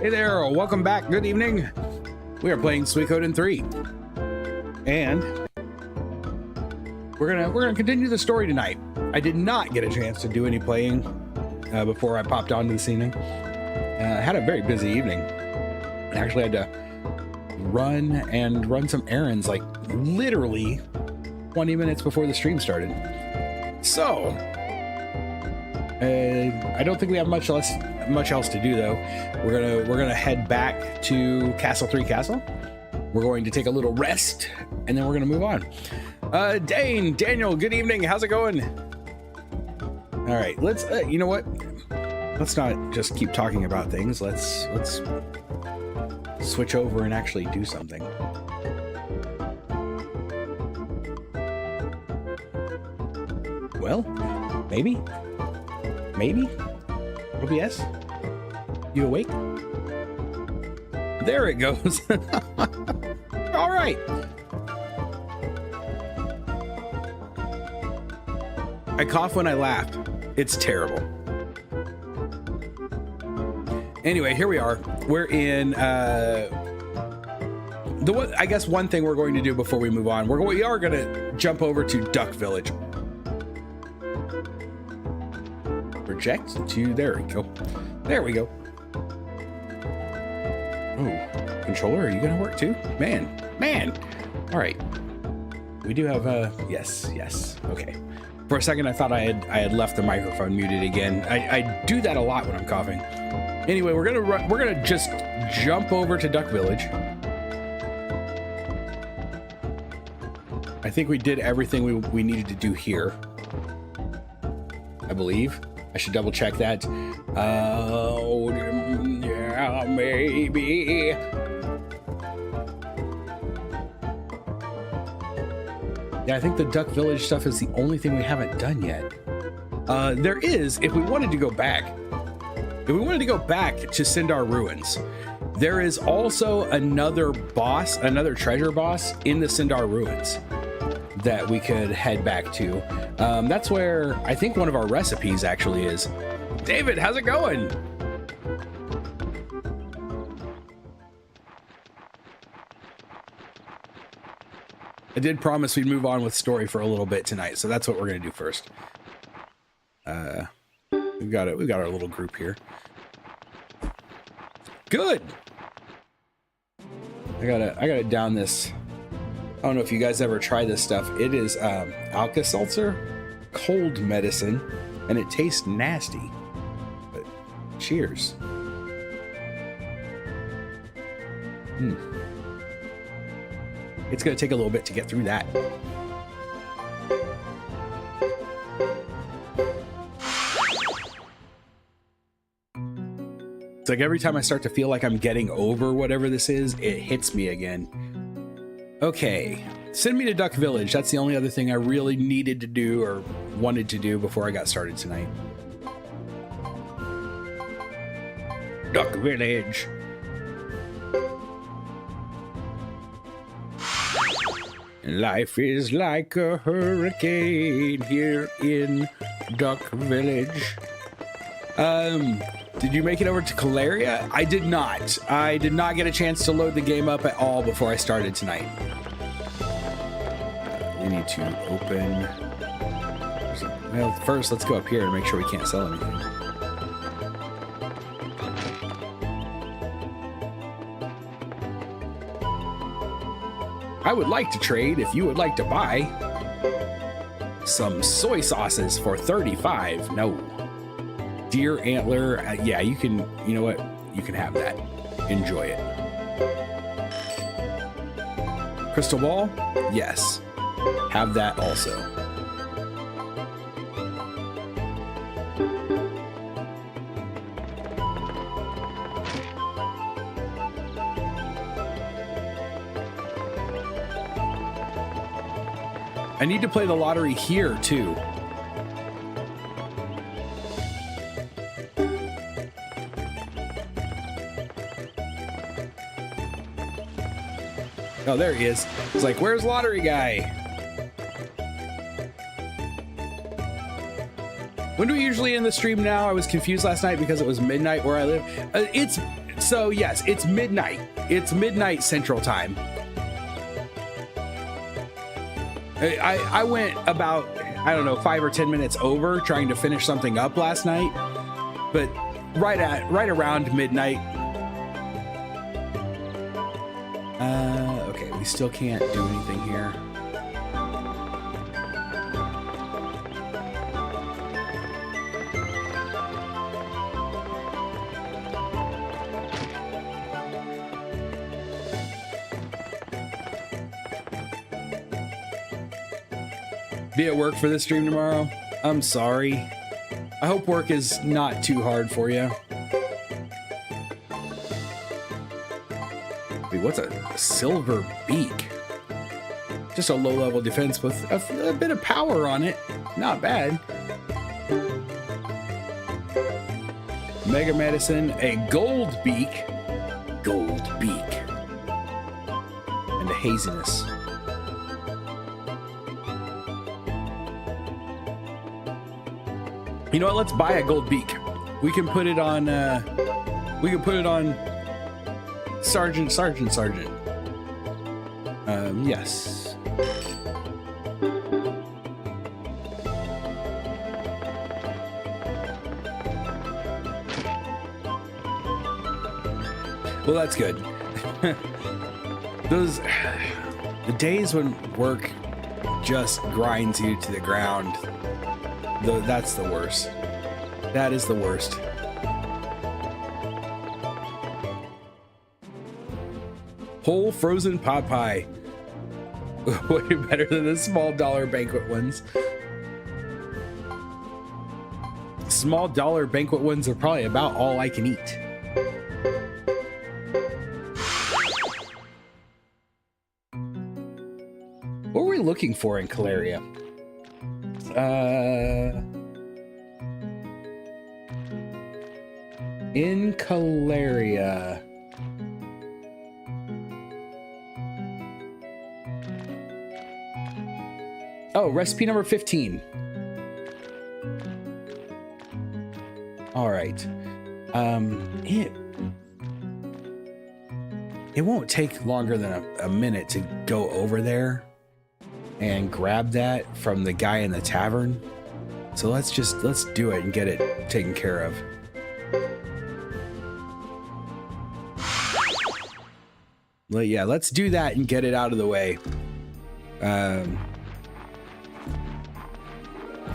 Hey there, welcome back. Good evening. We are playing Suikoden III, and we're gonna continue the story tonight. I did not get a chance to do any playing before I popped onto the scene. I had a very busy evening. I actually had to run some errands, like literally 20 minutes before the stream started. So I don't think we have much else to do, though. We're gonna head back to Castle 3 Castle. We're going to take a little rest, and then we're gonna move on. Daniel, good evening. How's it going? All right, let's. You know what? Let's not just keep talking about things. Let's switch over and actually do something. Well, maybe. OBS, you awake? There it goes. All right. I cough when I laugh. It's terrible. Anyway, here we are. We're in I guess one thing we're going to do before we move on, we are going to jump over to Duck Village. Project to, there we go. Oh, controller, are you gonna work too? Man. All right, we do have yes, okay. For a second I thought I had left the microphone muted again. I do that a lot when I'm coughing. Anyway, we're gonna just jump over to Duck Village. I think we did everything we needed to do here, I believe. I should double check that. Oh, yeah, maybe. Yeah, I think the Duck Village stuff is the only thing we haven't done yet. There is, if we wanted to go back to Sindar Ruins, there is also another treasure boss in the Sindar Ruins that we could head back to. That's where I think one of our recipes actually is. David, how's it going? I did promise we'd move on with story for a little bit tonight, so that's what we're gonna do first. We've got our little group here. Good. I gotta down this. I don't know if you guys ever try this stuff. It is Alka-Seltzer, cold medicine, and it tastes nasty. But cheers. It's gonna take a little bit to get through that. It's like every time I start to feel like I'm getting over whatever this is, it hits me again. Okay, send me to Duck Village. That's the only other thing I really needed to do or wanted to do before I got started tonight. Duck Village. Life is like a hurricane here in Duck Village. Did you make it over to Calaria? I did not. I did not get a chance to load the game up at all before I started tonight. We need to open. Well, first, let's go up here and make sure we can't sell anything. I would like to trade if you would like to buy some soy sauces for 35. No. Deer antler. Yeah, you can, you know what? You can have that. Enjoy it. Crystal ball? Yes. Have that also. I need to play the lottery here too. Oh, there he is. It's like, where's lottery guy? When do we usually end the stream now? I was confused last night because it was midnight where I live. Yes, it's midnight. It's midnight Central Time. I went about, I don't know, 5 or 10 minutes over trying to finish something up last night, but right around midnight. Okay, we still can't do anything here. Be at work for this stream tomorrow? I'm sorry. I hope work is not too hard for you. Wait, what's a silver beak? Just a low-level defense with a bit of power on it. Not bad. Mega medicine, a gold beak. Gold beak. And a haziness. You know what? Let's buy a gold beak. We can put it on. Sergeant. Yes. Well, that's good. The days when work just grinds you to the ground. That's the worst. That is the worst. Whole frozen pot pie. Way better than the small dollar banquet ones. Small dollar banquet ones are probably about all I can eat. What were we looking for in Caleria? In Caleria. Oh, recipe number 15. All right. It won't take longer than a minute to go over there and grab that from the guy in the tavern. So let's do it and get it taken care of. Well, yeah, let's do that and get it out of the way.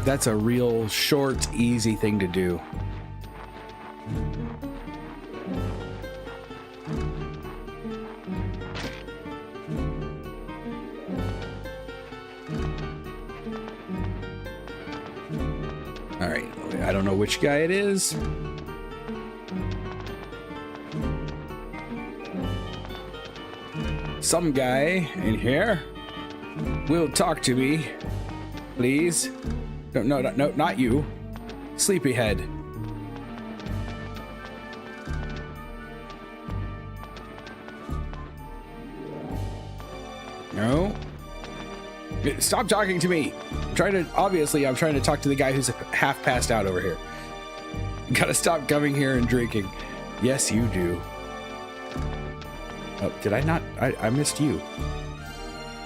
That's a real short, easy thing to do. All right, I don't know which guy it is. Some guy in here will talk to me, please. No, not you. Sleepyhead. No. Stop talking to me. I'm trying to talk to the guy who's half passed out over here. You gotta stop coming here and drinking. Yes, you do. Oh, did I not? I missed you.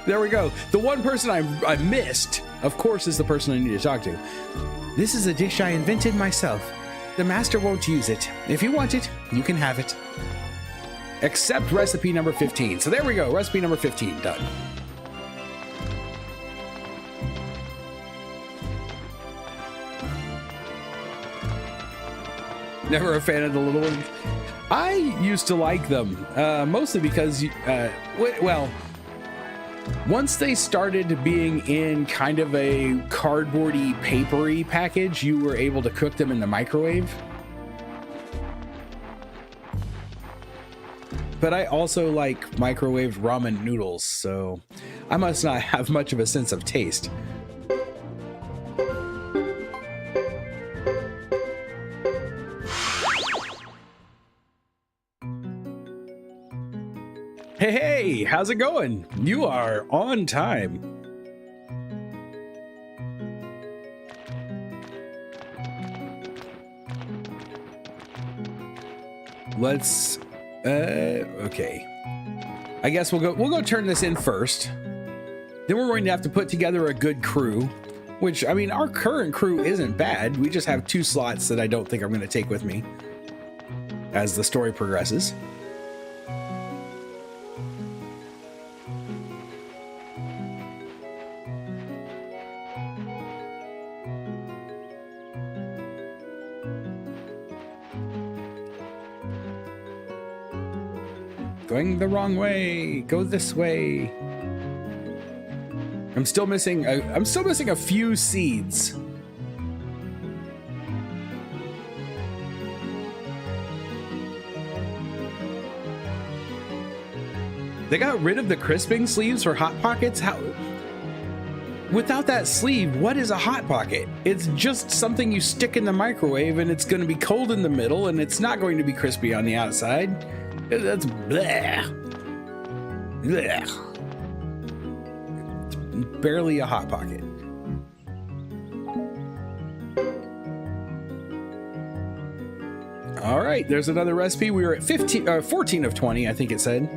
There we go. The one person I missed, of course, is the person I need to talk to. This is a dish I invented myself. The master won't use it. If you want it, you can have it. Except recipe number 15. So there we go. Recipe number 15 done. Never a fan of the little ones. I used to like them, mostly because, well, once they started being in kind of a cardboardy, papery package, you were able to cook them in the microwave. But I also like microwaved ramen noodles, so I must not have much of a sense of taste. Hey, how's it going? You are on time. let's, okay. I guess we'll go turn this in first. Then we're going to have to put together a good crew, which, I mean, our current crew isn't bad. We just have 2 slots that I don't think I'm going to take with me as the story progresses. Going the wrong way. Go this way. I'm still missing a few seeds. They got rid of the crisping sleeves for Hot Pockets. How? Without that sleeve, what is a Hot Pocket? It's just something you stick in the microwave and it's going to be cold in the middle and it's not going to be crispy on the outside. That's bleh. Bleh. It's barely a Hot Pocket. All right, there's another recipe. We were at 14 of 20, I think it said.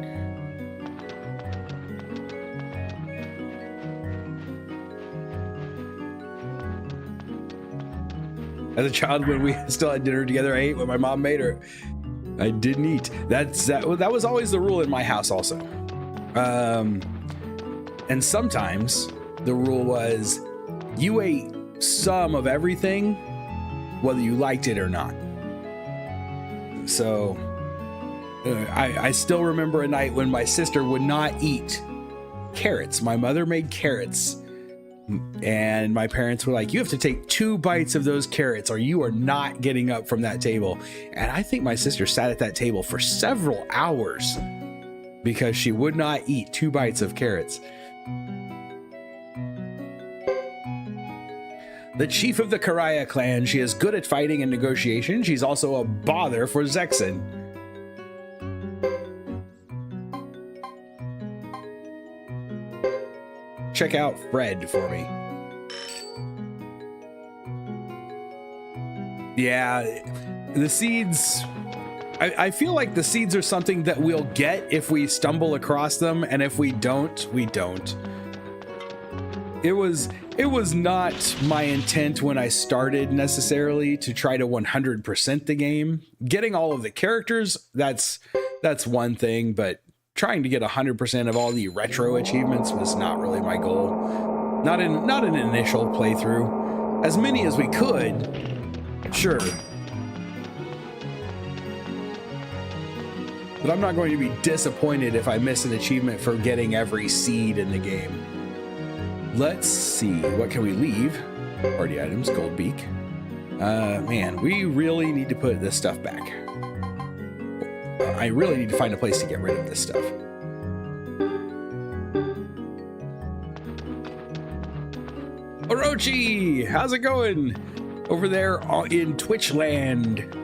As a child, when we still had dinner together, I ate what my mom made her. I didn't eat. That was always the rule in my house also. And sometimes the rule was you ate some of everything, whether you liked it or not. So I still remember a night when my sister would not eat carrots. My mother made carrots. And my parents were like, you have to take 2 bites of those carrots or you are not getting up from that table. And I think my sister sat at that table for several hours because she would not eat 2 bites of carrots. The chief of the Karaya clan. She is good at fighting and negotiation. She's also a bother for Zexen. Check out Fred for me. Yeah, the seeds, I feel like the seeds are something that we'll get if we stumble across them, and if we don't, we don't. It was not my intent when I started necessarily to try to 100% the game. Getting all of the characters, that's one thing, but trying to get 100% of all the retro achievements was not really my goal. Not an initial playthrough. As many as we could, sure. But I'm not going to be disappointed if I miss an achievement for getting every seed in the game. Let's see, what can we leave? Party items, gold beak. Man, we really need to put this stuff back. I really need to find a place to get rid of this stuff. Orochi, how's it going over there in Twitch land?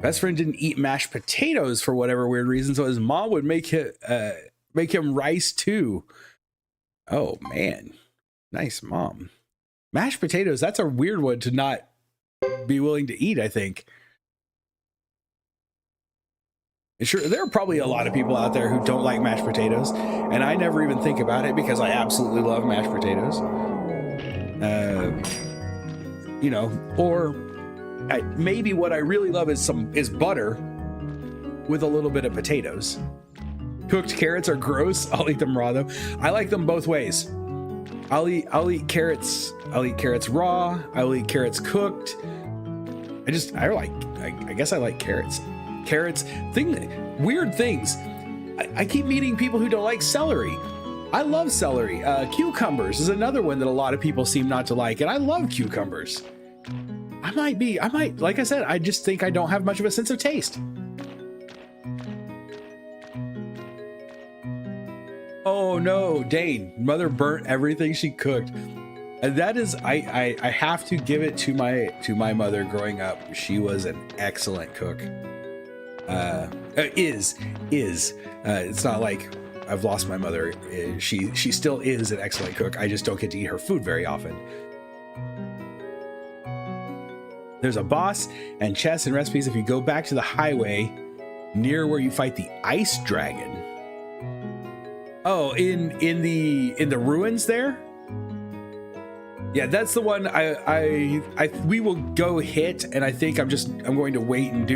Best friend didn't eat mashed potatoes for whatever weird reason, so his mom would make him rice too. Oh man, nice mom. Mashed potatoes, that's a weird one to not be willing to eat, I think. Sure, there are probably a lot of people out there who don't like mashed potatoes, and I never even think about it because I absolutely love mashed potatoes. You know, or maybe what I really love is butter with a little bit of potatoes. Cooked carrots are gross. I'll eat them raw though. I like them both ways. I'll eat carrots. I'll eat carrots raw. I'll eat carrots cooked. I guess I like carrots. Weird things. I keep meeting people who don't like celery. I love celery. Cucumbers is another one that a lot of people seem not to like, and I love cucumbers. I might, like I said, I just think I don't have much of a sense of taste. Oh no, Dane, mother burnt everything she cooked. And that is, I have to give it to my mother growing up. She was an excellent cook. It's not like I've lost my mother. She still is an excellent cook. I just don't get to eat her food very often. There's a boss and chests and recipes if you go back to the highway near where you fight the ice dragon. Oh, in the ruins there? Yeah, that's the one we will go hit, and I think I'm going to wait and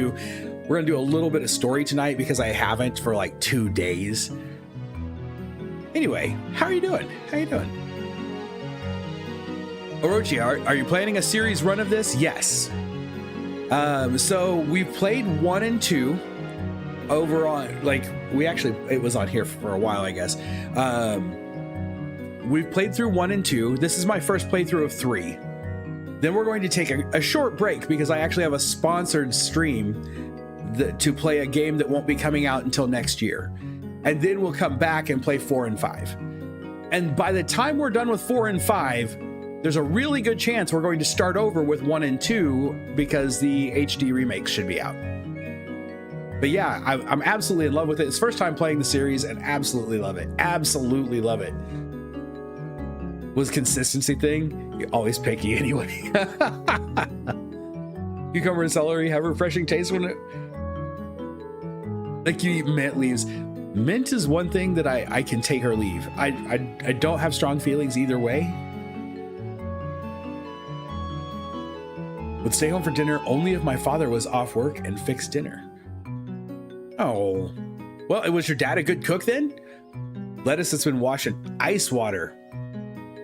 we're gonna do a little bit of story tonight because I haven't for like 2 days. Anyway, how are you doing? Orochi, are you planning a series run of this? Yes. So we've played 1 and 2 over on, it was on here for a while, I guess. We've played through 1 and 2. This is my first playthrough of 3. Then we're going to take a short break because I actually have a sponsored stream to play a game that won't be coming out until next year. And then we'll come back and play 4 and 5. And by the time we're done with 4 and 5, there's a really good chance we're going to start over with 1 and 2 because the HD remakes should be out. But yeah, I'm absolutely in love with it. It's first time playing the series and absolutely love it. Absolutely love it. Was consistency thing? You're always picky anyway. Cucumber and celery have a refreshing taste when it... Like you eat mint leaves. Mint is one thing that I can take or leave. I don't have strong feelings either way. Would stay home for dinner only if my father was off work and fixed dinner. Oh. Well, was your dad a good cook then? Lettuce that's been washed in ice water.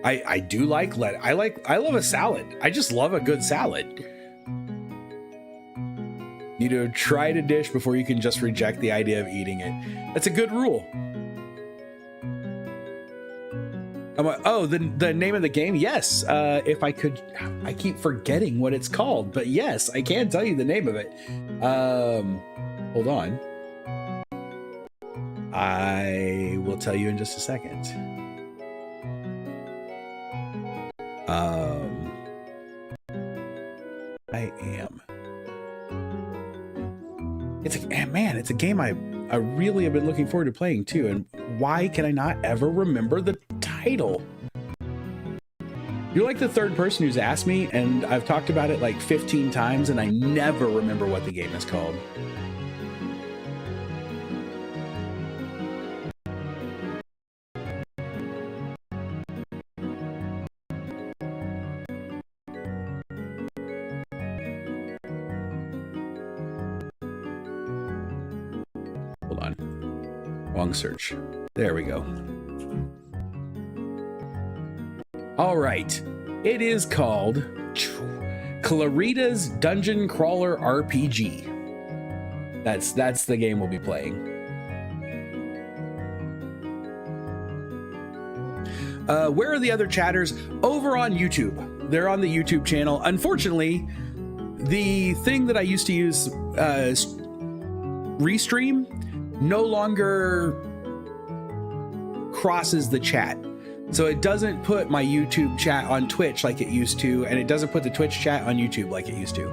I do like lettuce. I love a salad. I just love a good salad. You know, try the dish before you can just reject the idea of eating it. That's a good rule. Oh, the name of the game? Yes. If I could, I keep forgetting what it's called, but yes, I can tell you the name of it. Hold on. I will tell you in just a second. I am. It's a game I really have been looking forward to playing too. And why can I not ever remember the title? You're like the third person who's asked me, and I've talked about it like 15 times, and I never remember what the game is called. Wrong search. There we go. All right. It is called Clarita's Dungeon Crawler RPG. That's the game we'll be playing. Where are the other chatters? Over on YouTube. They're on the YouTube channel. Unfortunately, the thing that I used to use, Restream, no longer crosses the chat. So it doesn't put my YouTube chat on Twitch like it used to, and it doesn't put the Twitch chat on YouTube like it used to.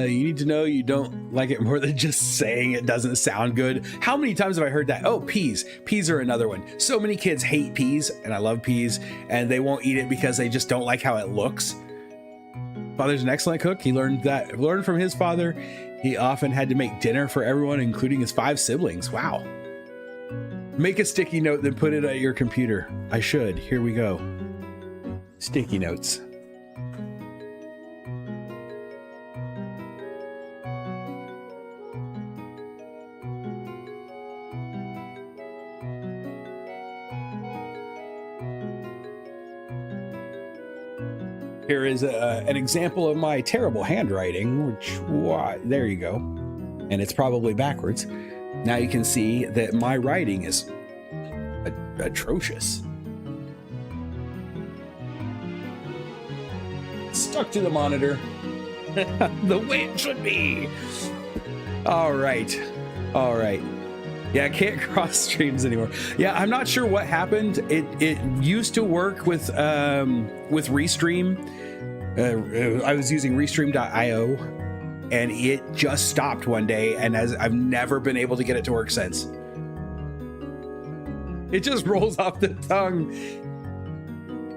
You need to know you don't like it more than just saying it doesn't sound good. How many times have I heard that? Oh, peas. Peas are another one. So many kids hate peas, and I love peas, and they won't eat it because they just don't like how it looks. Father's an excellent cook. He learned from his father. He often had to make dinner for everyone, including his 5 siblings. Wow. Make a sticky note, then put it at your computer. I should. Here we go. Sticky notes. Here is an example of my terrible handwriting, there you go. And it's probably backwards. Now you can see that my writing is atrocious. Stuck to the monitor. The way it should be. All right. Yeah, I can't cross streams anymore. Yeah, I'm not sure what happened. It used to work with Restream. I was using Restream.io, and it just stopped one day, and I've never been able to get it to work since. It just rolls off the tongue.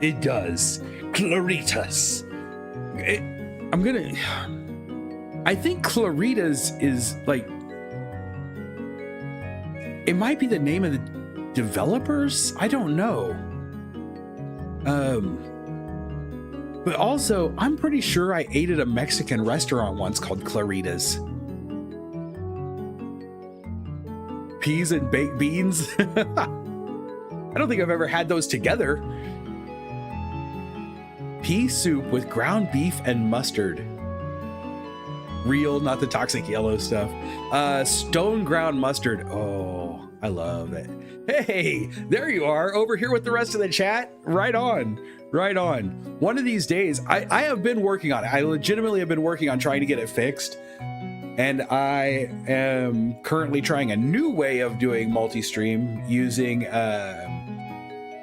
It does. Claritas. I think Claritas is like, it might be the name of the developers. I don't know. But also, I'm pretty sure I ate at a Mexican restaurant once called Claritas. Peas and baked beans. I don't think I've ever had those together. Pea soup with ground beef and mustard. Real, not the toxic yellow stuff. Stone ground mustard. Oh, I love it. Hey, there you are, over here with the rest of the chat. Right on, right on. One of these days, I have been working on it. I legitimately have been working on trying to get it fixed. And I am currently trying a new way of doing multi-stream using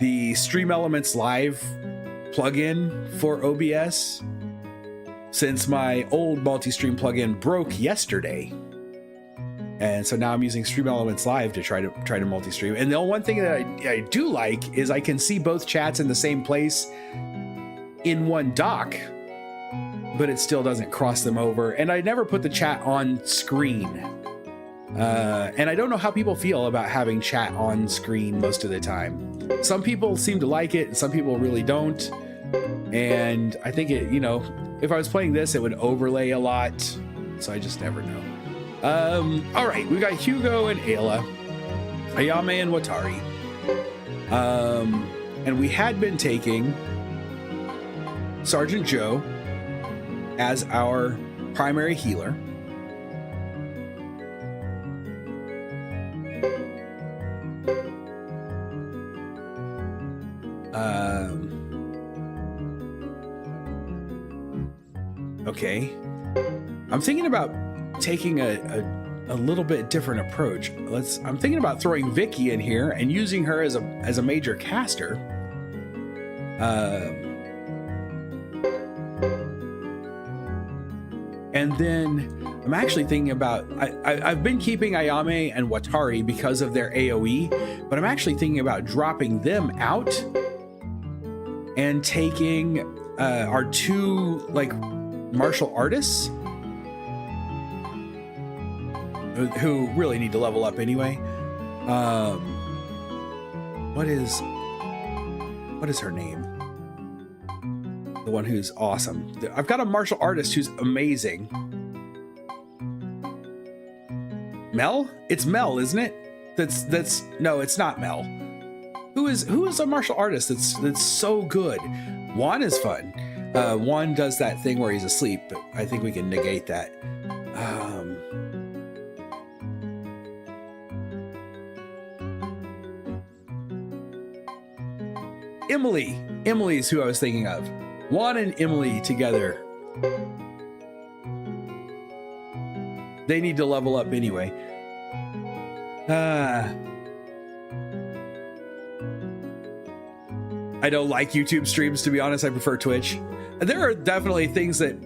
the Stream Elements Live plugin for OBS, since my old multi-stream plugin broke yesterday. And so now I'm using Stream Elements Live to try to multi-stream. And the one thing that I do like is I can see both chats in the same place in one dock, but it still doesn't cross them over. And I never put the chat on screen. And I don't know how people feel about having chat on screen most of the time. Some people seem to like it, and some people really don't. And I think it, if I was playing this, it would overlay a lot. So I just never know. All right, we got Hugo and Ayla, Ayame and Watari. And we had been taking Sergeant Joe as our primary healer. Okay. I'm thinking about taking a little bit different approach. I'm thinking about throwing Vicky in here and using her as a major caster. And then I'm actually thinking about, I've been keeping Ayame and Watari because of their AoE, but I'm actually thinking about dropping them out and taking our two martial artists who really need to level up anyway. What is her name? The one who's awesome. I've got a martial artist who's amazing. Mel? It's Mel, isn't it? That's no, it's not Mel. Who is a martial artist that's so good? Juan is fun. Juan does that thing where he's asleep, but I think we can negate that. Emily's who I was thinking of. Juan and Emily together. They need to level up anyway. I don't like YouTube streams, to be honest. I prefer Twitch. There are definitely things that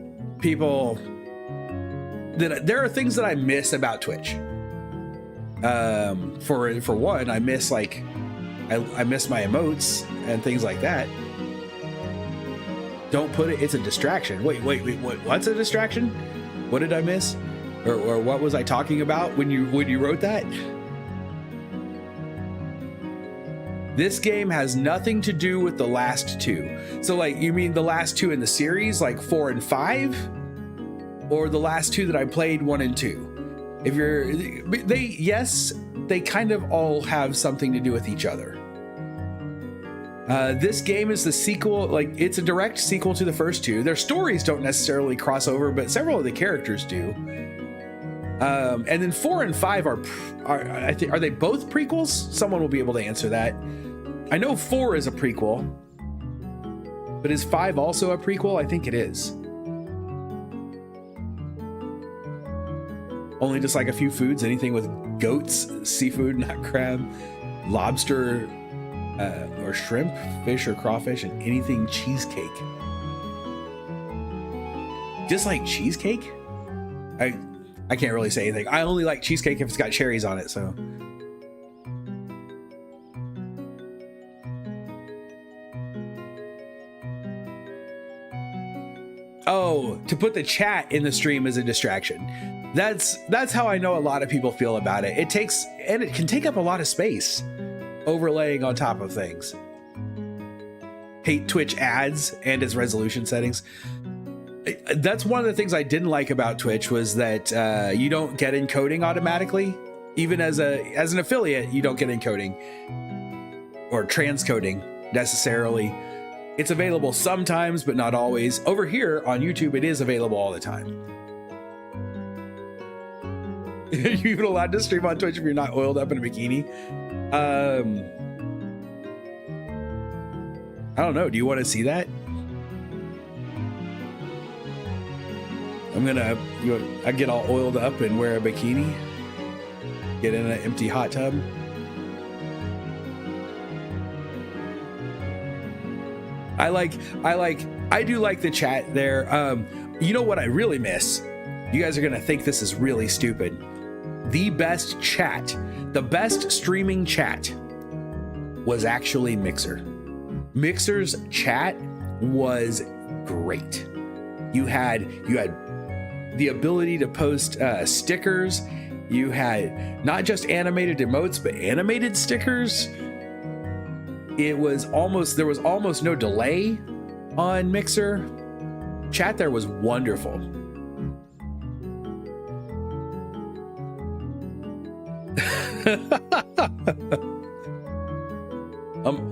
there are things that I miss about Twitch. For one, I miss I miss my emotes and things like that. Don't put it, it's a distraction. Wait, what's a distraction? What did I miss? Or what was I talking about when you wrote that? This game has nothing to do with the last two. So you mean the last two in the series, 4 and 5? Or the last two that I played, 1 and 2? They kind of all have something to do with each other. This game is the sequel, it's a direct sequel to the first two. Their stories don't necessarily cross over, but several of the characters do. And then 4 and 5 are they both prequels? Someone will be able to answer that. I know 4 is a prequel, but is 5 also a prequel? I think it is. Only just a few foods, anything with goats, seafood, not crab, lobster, or shrimp, fish or crawfish, and anything cheesecake. Just like cheesecake? I can't really say anything. I only like cheesecake if it's got cherries on it, so. Oh, to put the chat in the stream is a distraction. That's how I know a lot of people feel about it. It can take up a lot of space, overlaying on top of things. Hate Twitch ads and its resolution settings. That's one of the things I didn't like about Twitch, was that you don't get encoding automatically. Even as an affiliate, you don't get encoding or transcoding necessarily. It's available sometimes, but not always. Over here on YouTube, it is available all the time. You're even allowed to stream on Twitch if you're not oiled up in a bikini. I don't know. Do you want to see that? I get all oiled up and wear a bikini. Get in an empty hot tub. I do like the chat there. You know what I really miss? You guys are gonna think this is really stupid. The best chat, the best streaming chat was actually Mixer. Mixer's chat was great. You had the ability to post stickers. You had not just animated emotes, but animated stickers. There was almost no delay on Mixer. Chat there was wonderful.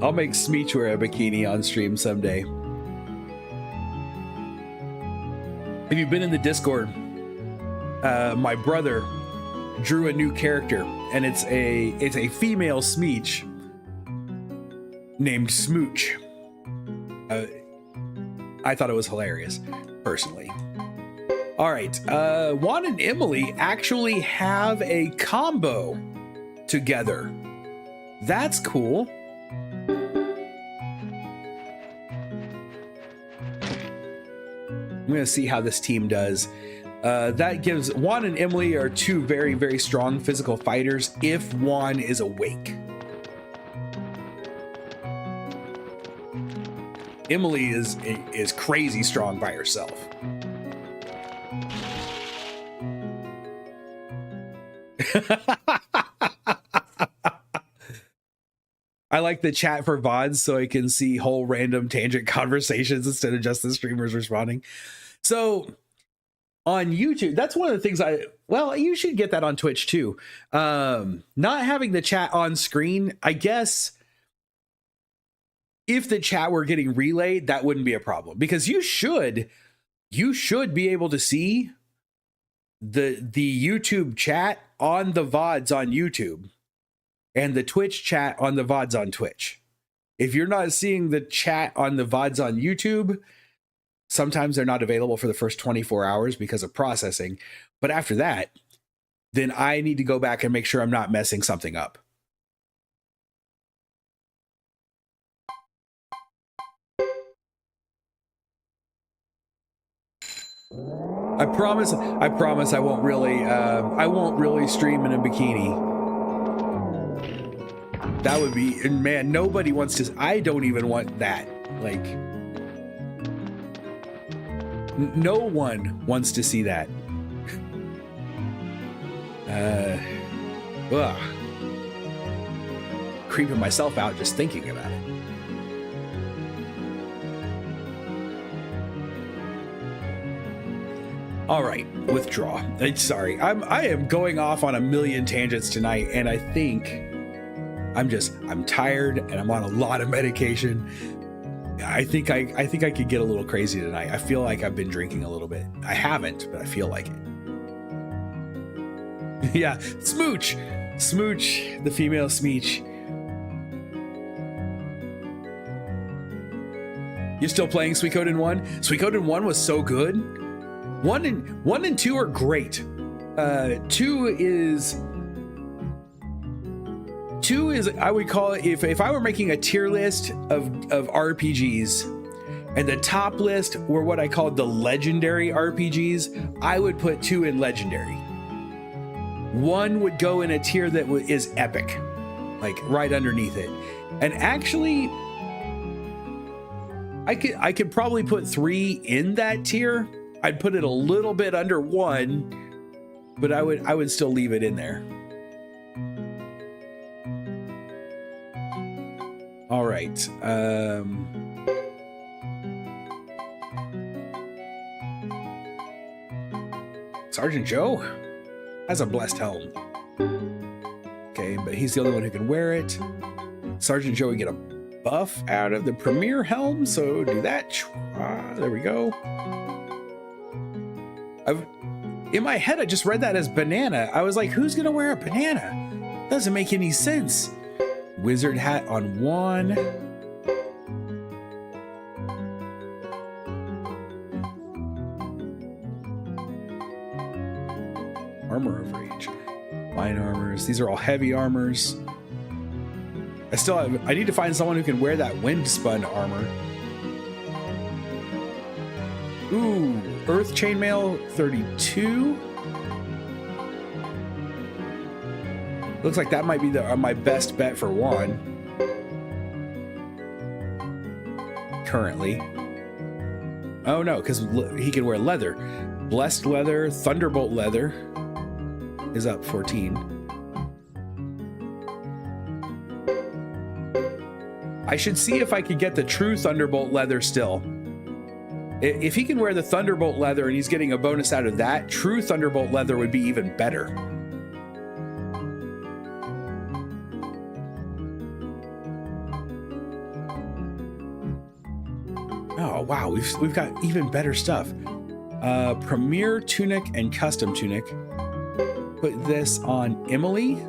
I'll make Smeech wear a bikini on stream someday. If you've been in the Discord, my brother drew a new character, and it's a female Smeech named Smooch. I thought it was hilarious, personally. All right, Juan and Emily actually have a combo together. That's cool. I'm gonna see how this team does. That gives Juan and Emily are two very, very strong physical fighters if Juan is awake. Emily is crazy strong by herself. I like the chat for VODs so I can see whole random tangent conversations instead of just the streamers responding. So on YouTube, that's one of the things you should get that on Twitch too. Not having the chat on screen, I guess if the chat were getting relayed, that wouldn't be a problem, because you should be able to see the YouTube chat on the VODs on YouTube and the Twitch chat on the VODs on Twitch. If you're not seeing the chat on the VODs on YouTube, sometimes they're not available for the first 24 hours because of processing. But after that, then I need to go back and make sure I'm not messing something up. I promise I won't really stream in a bikini. That would be, and man, nobody wants to. I don't even want that. Like, no one wants to see that. Creeping myself out just thinking about it. All right, withdraw. Sorry, I am going off on a million tangents tonight, and I think I'm tired and I'm on a lot of medication. I think I could get a little crazy tonight. I feel like I've been drinking a little bit. I haven't, but I feel like it. Yeah, Smooch, the female Smeech. You still playing Suikoden 1? Suikoden 1 was so good. 1 and 2 are great. 2 is, I would call it, if I were making a tier list of RPGs, and the top list were what I called the legendary RPGs, I would put 2 in legendary. 1 would go in a tier that is epic, like right underneath it. And actually, I could probably put 3 in that tier. I'd put it a little bit under 1, but I would still leave it in there. All right. Sergeant Joe has a blessed helm. Okay, but he's the only one who can wear it. Sergeant Joe would get a buff out of the premier helm, so do that. There we go. In my head, I just read that as banana. I was like, who's gonna wear a banana? Doesn't make any sense. Wizard hat on 1. Armor of Rage. Line armors. These are all heavy armors. I need to find someone who can wear that wind spun armor. Ooh, Earth Chainmail 32. Looks like that might be my best bet for 1. Currently. Oh no, because he can wear leather. Blessed leather, Thunderbolt leather is up 14. I should see if I could get the true Thunderbolt leather still. If he can wear the Thunderbolt leather and he's getting a bonus out of that, true Thunderbolt leather would be even better. Oh wow, we've got even better stuff. Premier tunic and custom tunic. Put this on Emily.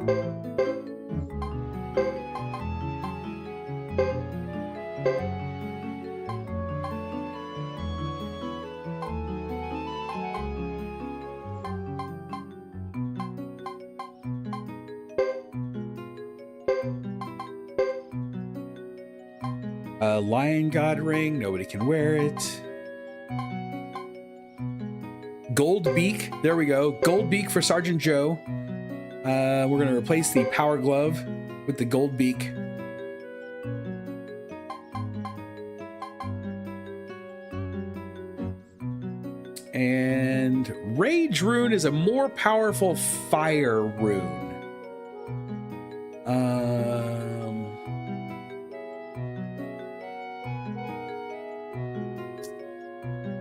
Lion God ring, nobody can wear it. Gold beak, there we go. Gold beak for Sergeant Joe. We're going to replace the power glove with the gold beak. And Rage rune is a more powerful fire rune.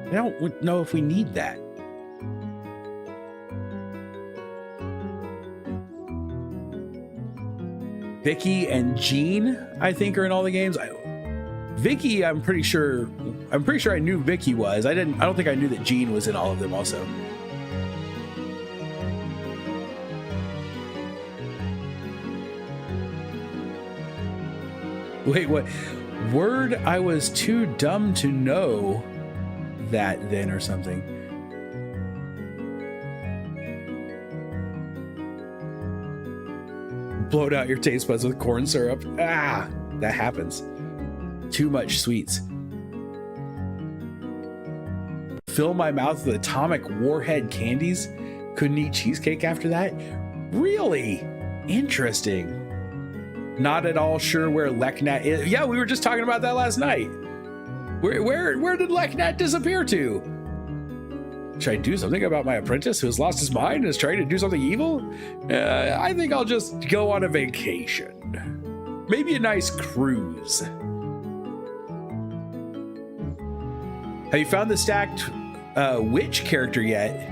I don't know if we need that. Vicky and Jean, I think, are in all the games. Vicky, I'm pretty sure I knew Vicky was. I don't think I knew that Jean was in all of them also. Wait, what? Word, I was too dumb to know that then or something. Blowed out your taste buds with corn syrup. Ah, that happens. Too much sweets. Fill my mouth with atomic warhead candies. Couldn't eat cheesecake after that. Really interesting. Not at all sure where Leknat is. Yeah, we were just talking about that last night. Where did Leknat disappear to? Should I do something about my apprentice who has lost his mind and is trying to do something evil? I think I'll just go on a vacation. Maybe a nice cruise. Have you found the stacked witch character yet?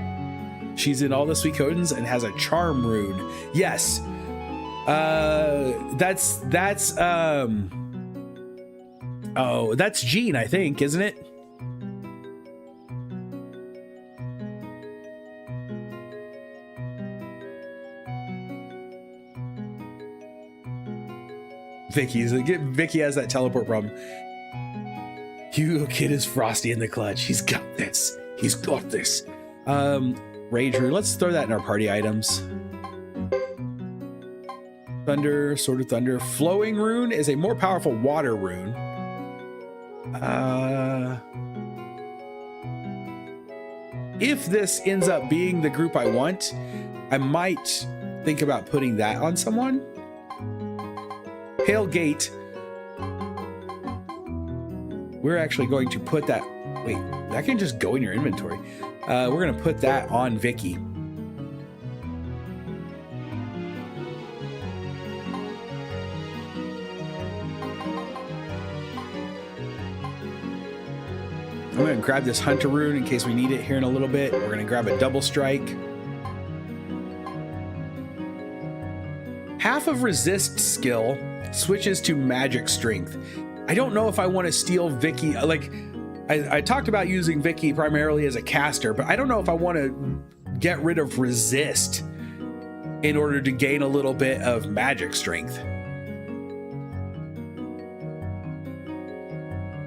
She's in all the Suikodens and has a charm rune. Yes. That's Jean, I think, isn't it? Vicky has that teleport problem. Hugo Kid is Frosty in the clutch. He's got this. He's got this. Rage rune. Let's throw that in our party items. Thunder, Sword of Thunder. Flowing rune is a more powerful water rune. If this ends up being the group I want, I might think about putting that on someone. Pale Gate. we're actually going to put that, wait, that can just go in your inventory. We're going to put that on Vicky. I'm going to grab this Hunter rune in case we need it here in a little bit. We're going to grab a double strike. Half of resist skill switches to magic strength. I don't know if I want to steal Vicky. Like, I talked about using Vicky primarily as a caster, but I don't know if I want to get rid of resist in order to gain a little bit of magic strength.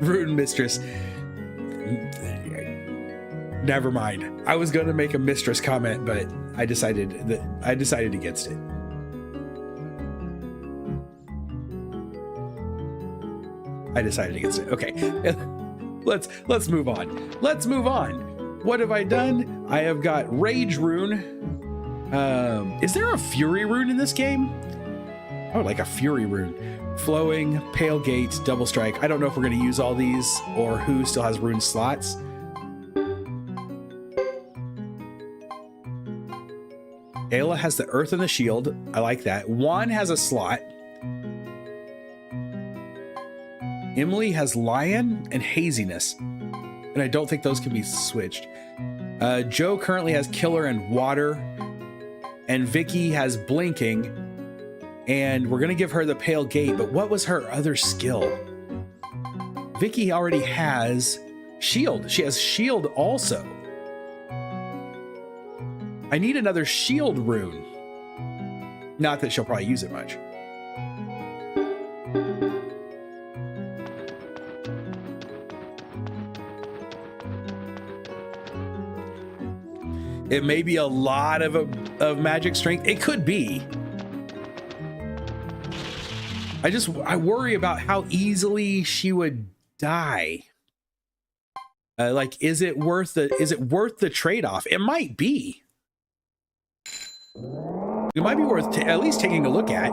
Rune Mistress. Never mind. I was going to make a mistress comment, but I decided against it. I decided against it. Okay. Let's move on. Let's move on. What have I done? I have got Rage Rune. Is there a Fury Rune in this game? I would like a Fury Rune. Flowing, Pale Gate, Double Strike. I don't know if we're going to use all these or who still has rune slots. Ayla has the Earth and the Shield. I like that. Juan has a slot. Emily has Lion and Haziness, and I don't think those can be switched. Joe currently has Killer and Water, and Vicky has Blinking, and we're gonna give her the Pale Gate, but what was her other skill? Vicky already has Shield. She has Shield also. I need another Shield rune. Not that she'll probably use it much. It may be a lot of magic strength. It could be. I worry about how easily she would die. Like, is it worth the trade-off? It might be. It might be worth at least taking a look at.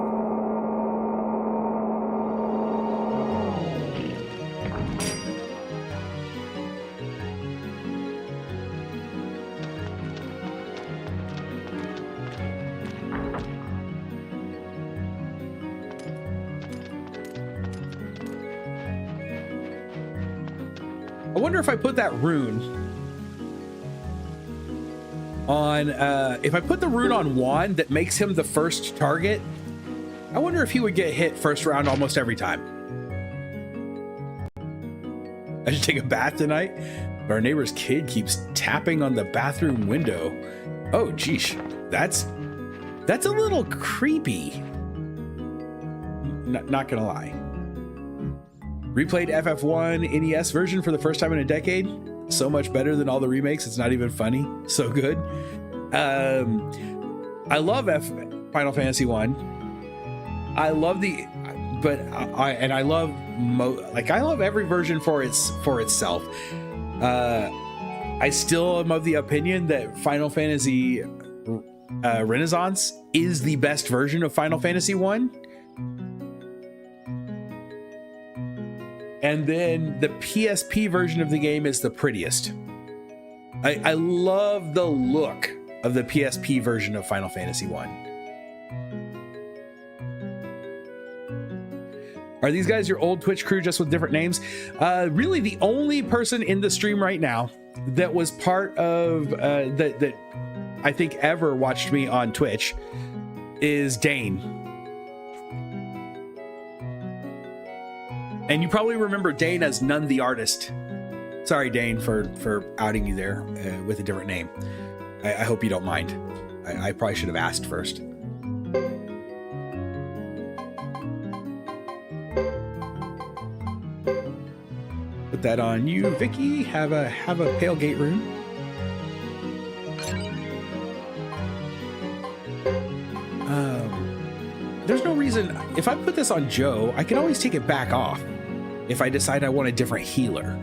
I wonder if I put that rune on, if I put the rune on Juan that makes him the first target, I wonder if he would get hit first round almost every time. I should take a bath tonight. Our neighbor's kid keeps tapping on the bathroom window. Oh, geesh. That's a little creepy. Not gonna lie. Replayed FF1 NES version for the first time in a decade. So much better than all the remakes. It's not even funny. So good. I love Final Fantasy 1. I love I love every version for itself. I still am of the opinion that Final Fantasy Renaissance is the best version of Final Fantasy 1. And then the PSP version of the game is the prettiest. I love the look of the PSP version of Final Fantasy 1. Are these guys your old Twitch crew just with different names? Really, the only person in the stream right now that was part of that I think ever watched me on Twitch is Dane. And you probably remember Dane as None the Artist. Sorry, Dane, for outing you there with a different name. I hope you don't mind. I probably should have asked first. Put that on you, Vicky. Have a Pale Gate rune. There's no reason. If I put this on Joe, I can always take it back off if I decide I want a different healer.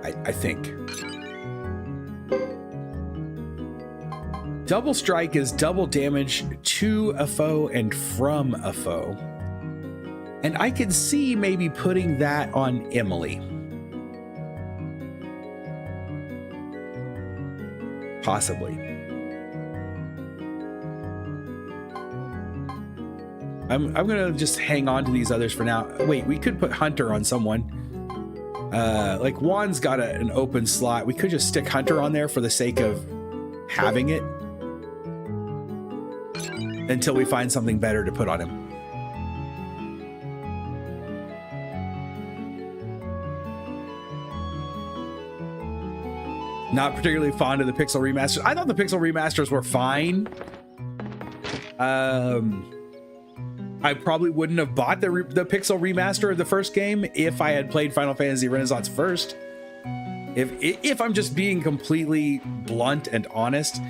I think. Double strike is double damage to a foe and from a foe. And I could see maybe putting that on Emily. Possibly. I'm gonna just hang on to these others for now. Wait, we could put Hunter on someone. Like Juan's got an open slot. We could just stick Hunter on there for the sake of having it until we find something better to put on him. Not particularly fond of the pixel remasters. I thought the pixel remasters were fine. I probably wouldn't have bought the pixel remaster of the first game if I had played Final Fantasy Renaissance first. If I'm just being completely blunt and honest,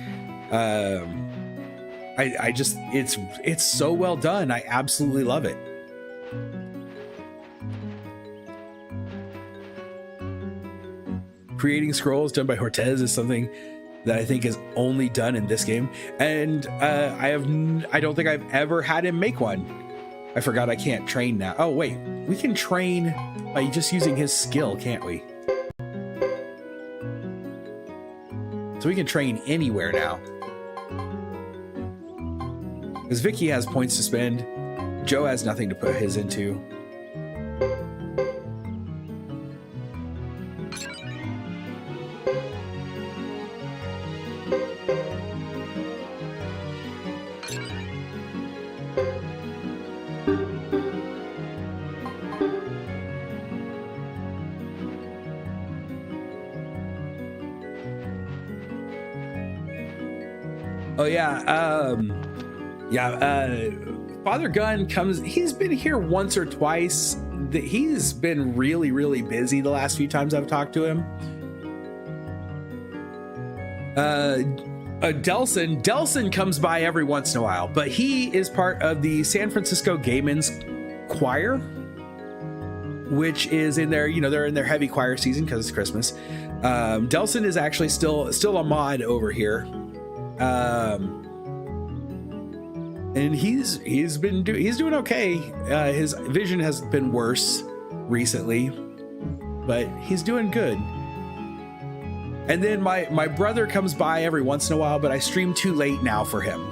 I just it's so well done. I absolutely love it. Creating scrolls done by Hortez is something that I think is only done in this game, and I don't think I've ever had him make one. I forgot I can't train now. Oh wait, we can train by just using his skill, can't we? So we can train anywhere now. Because Vicky has points to spend. Joe has nothing to put his into. Oh yeah, Father Gunn comes, he's been here once or twice. He's been really, really busy the last few times I've talked to him. Delson comes by every once in a while, but he is part of the San Francisco Gaymen's choir, which is in their, they're in their heavy choir season because it's Christmas. Delson is actually still a mod over here. And he's doing okay. His vision has been worse recently, but he's doing good. And then my brother comes by every once in a while, but I stream too late now for him.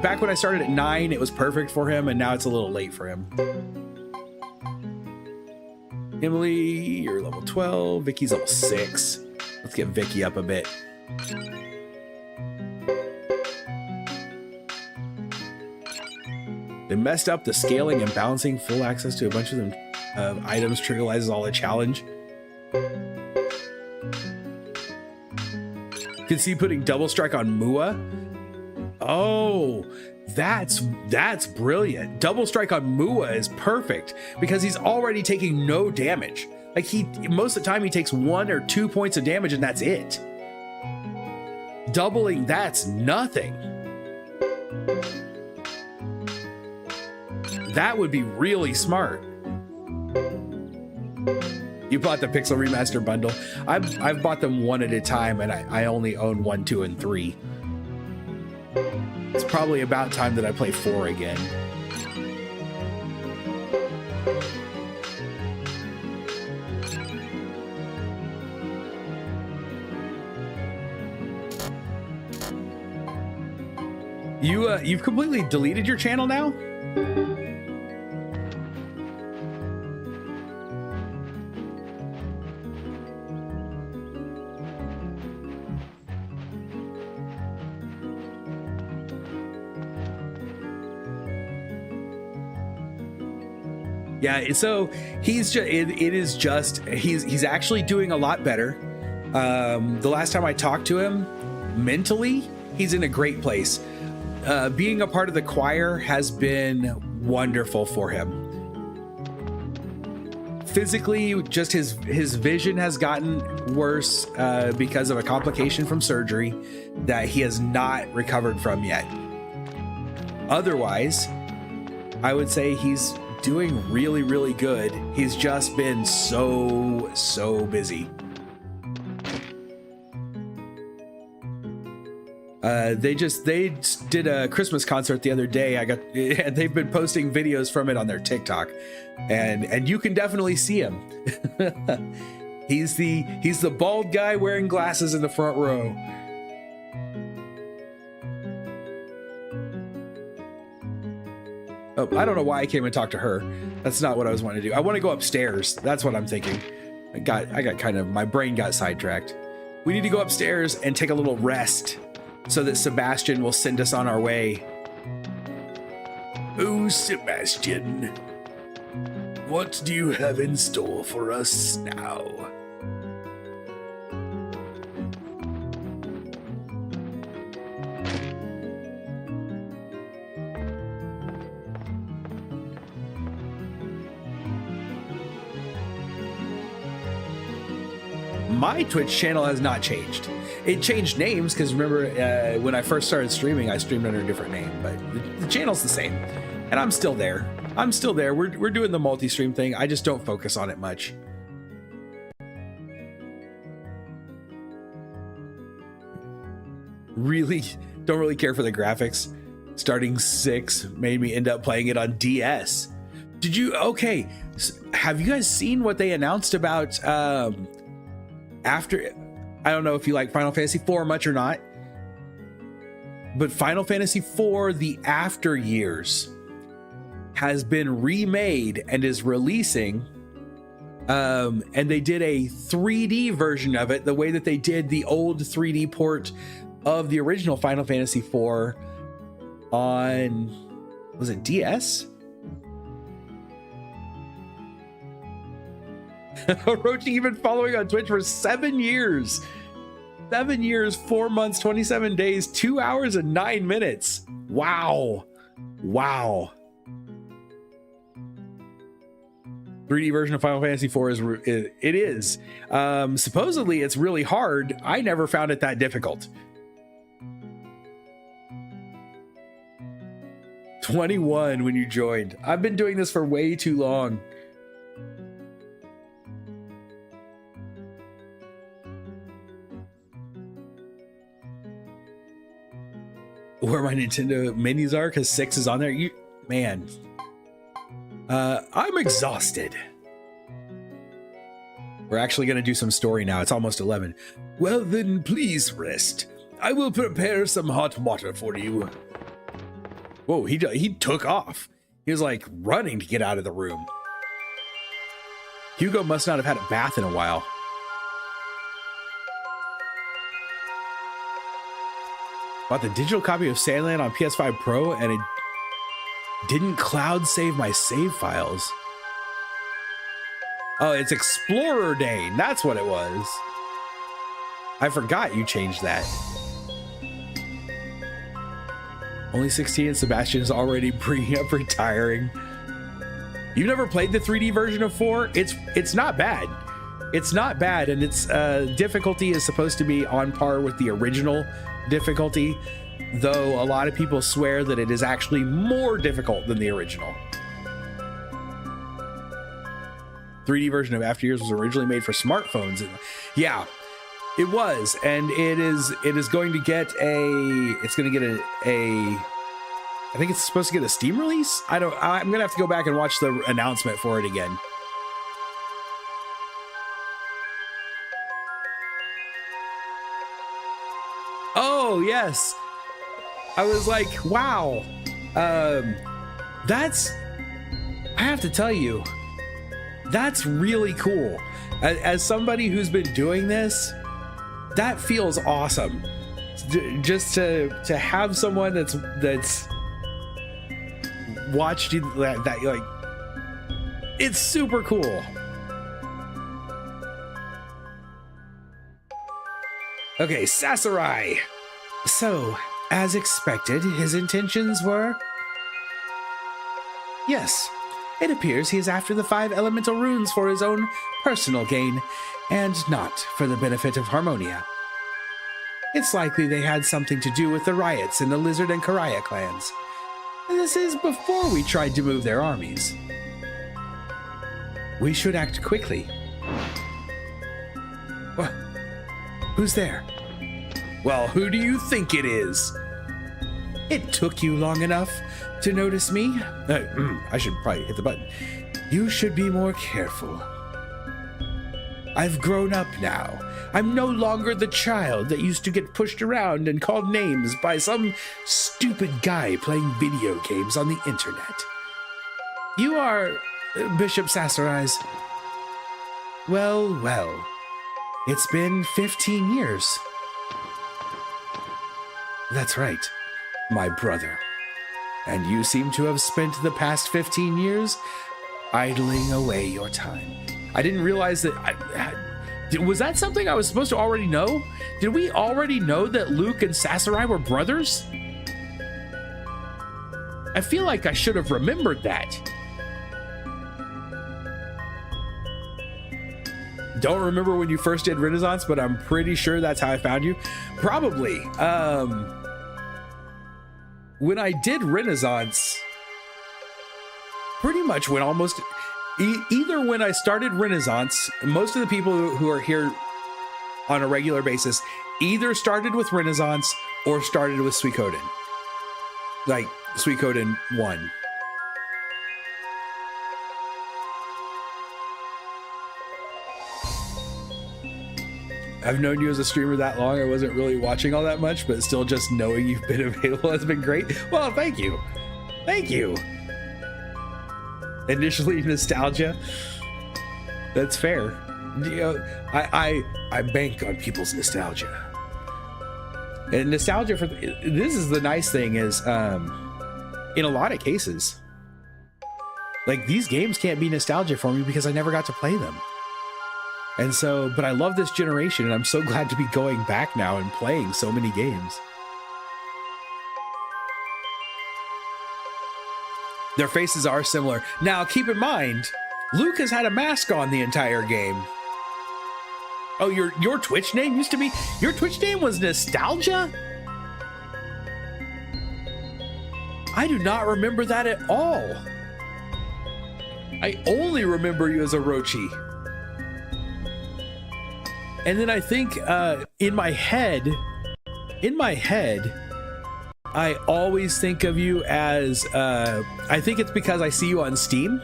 Back when I started at 9, it was perfect for him, and now it's a little late for him. Emily, you're level 12. Vicky's level 6. Let's get Vicky up a bit. They messed up the scaling and balancing. Full access to a bunch of them items trivializes all the challenge. You can see putting double strike on Mua. Oh, that's brilliant. Double strike on Mua is perfect because he's already taking no damage. Like most of the time he takes 1 or 2 points of damage and that's it. Doubling, that's nothing. That would be really smart. You bought the Pixel Remaster bundle. I've bought them one at a time, and I only own 1, 2, and 3. It's probably about time that I play 4 again. You've completely deleted your channel now? Yeah, so he's actually doing a lot better. The last time I talked to him, mentally, he's in a great place. Being a part of the choir has been wonderful for him. Physically, just his vision has gotten worse because of a complication from surgery that he has not recovered from yet. Otherwise, I would say he's doing really, really good. He's just been so busy. They did a Christmas concert the other day. They've been posting videos from it on their TikTok, and you can definitely see him. He's the bald guy wearing glasses in the front row. Oh, I don't know why I came and talked to her. That's not what I was wanting to do. I want to go upstairs. That's what I'm thinking. I got kind of, my brain got sidetracked. We need to go upstairs and take a little rest so that Sebastian will send us on our way. Oh, Sebastian, what do you have in store for us now? My Twitch channel has not changed. It changed names because remember when I first started streaming, I streamed under a different name, but the channel's the same, and I'm still there. We're doing the multi-stream thing. I just don't focus on it much. Don't really care for the graphics. Starting 6 made me end up playing it on DS. Okay, have you guys seen what they announced about after? I don't know if you like Final Fantasy IV much or not, but Final Fantasy IV, the After Years, has been remade and is releasing. And they did a 3D version of it, the way that they did the old 3D port of the original Final Fantasy IV on, was it DS? Orochi, you've been following on Twitch for 7 years. 7 years, 4 months, 27 days, 2 hours and 9 minutes. Wow. 3D version of Final Fantasy IV is. Supposedly it's really hard. I never found it that difficult. 21 when you joined. I've been doing this for way too long. Where my Nintendo minis are, because 6 is on there. Man, I'm exhausted. We're actually going to do some story now. It's almost 11. Well then, please rest. I will prepare some hot water for you. Whoa, he took off. He was like running to get out of the room. Hugo must not have had a bath in a while. Bought the digital copy of Sandland on PS5 Pro, and it didn't cloud save my save files. Oh, it's Explorer Day. That's what it was. I forgot you changed that. Only 16 and Sebastian is already bringing up retiring. You've never played the 3D version of 4? It's not bad. It's not bad, and its difficulty is supposed to be on par with the original difficulty, though a lot of people swear that it is actually more difficult than the original. 3D version of After Years was originally made for smartphones. Yeah, it was, and it is going to get a I think it's supposed to get a Steam release. I'm gonna have to go back and watch the announcement for it again. Oh yes, I was like, wow. I have to tell you, that's really cool. As somebody who's been doing this, that feels awesome. Just to have someone that's watched you that like, it's super cool. Okay, Sasarai. So, as expected, his intentions were? Yes, it appears he is after the 5 elemental runes for his own personal gain, and not for the benefit of Harmonia. It's likely they had something to do with the riots in the Lizard and Karaya clans. And this is before we tried to move their armies. We should act quickly. Who's there? Well, who do you think it is? It took you long enough to notice me? I should probably hit the button. You should be more careful. I've grown up now. I'm no longer the child that used to get pushed around and called names by some stupid guy playing video games on the internet. You are Bishop Sassarize. Well, well. It's been 15 years. That's right, my brother. And you seem to have spent the past 15 years idling away your time. I didn't realize that. Was that something I was supposed to already know? Did we already know that Luke and Sasarai were brothers? I feel like I should have remembered that. Don't remember when you first did Renaissance, but I'm pretty sure that's how I found you. Probably. When I did Renaissance, pretty much when almost either when I started Renaissance, most of the people who are here on a regular basis either started with Renaissance or started with Suikoden. Like Suikoden 1. I've known you as a streamer that long. I wasn't really watching all that much, but still just knowing you've been available has been great. Well, thank you. Thank you. Initially nostalgia. That's fair. You know, I bank on people's nostalgia. And nostalgia for this is the nice thing is in a lot of cases, like these games can't be nostalgia for me because I never got to play them. And so, but I love this generation and I'm so glad to be going back now and playing so many games. Their faces are similar. Now, keep in mind, Luke has had a mask on the entire game. Oh, your Twitch name used to be, your Twitch name was Nostalgia? I do not remember that at all. I only remember you as Orochi. And then I think in my head, I always think of you as, I think it's because I see you on Steam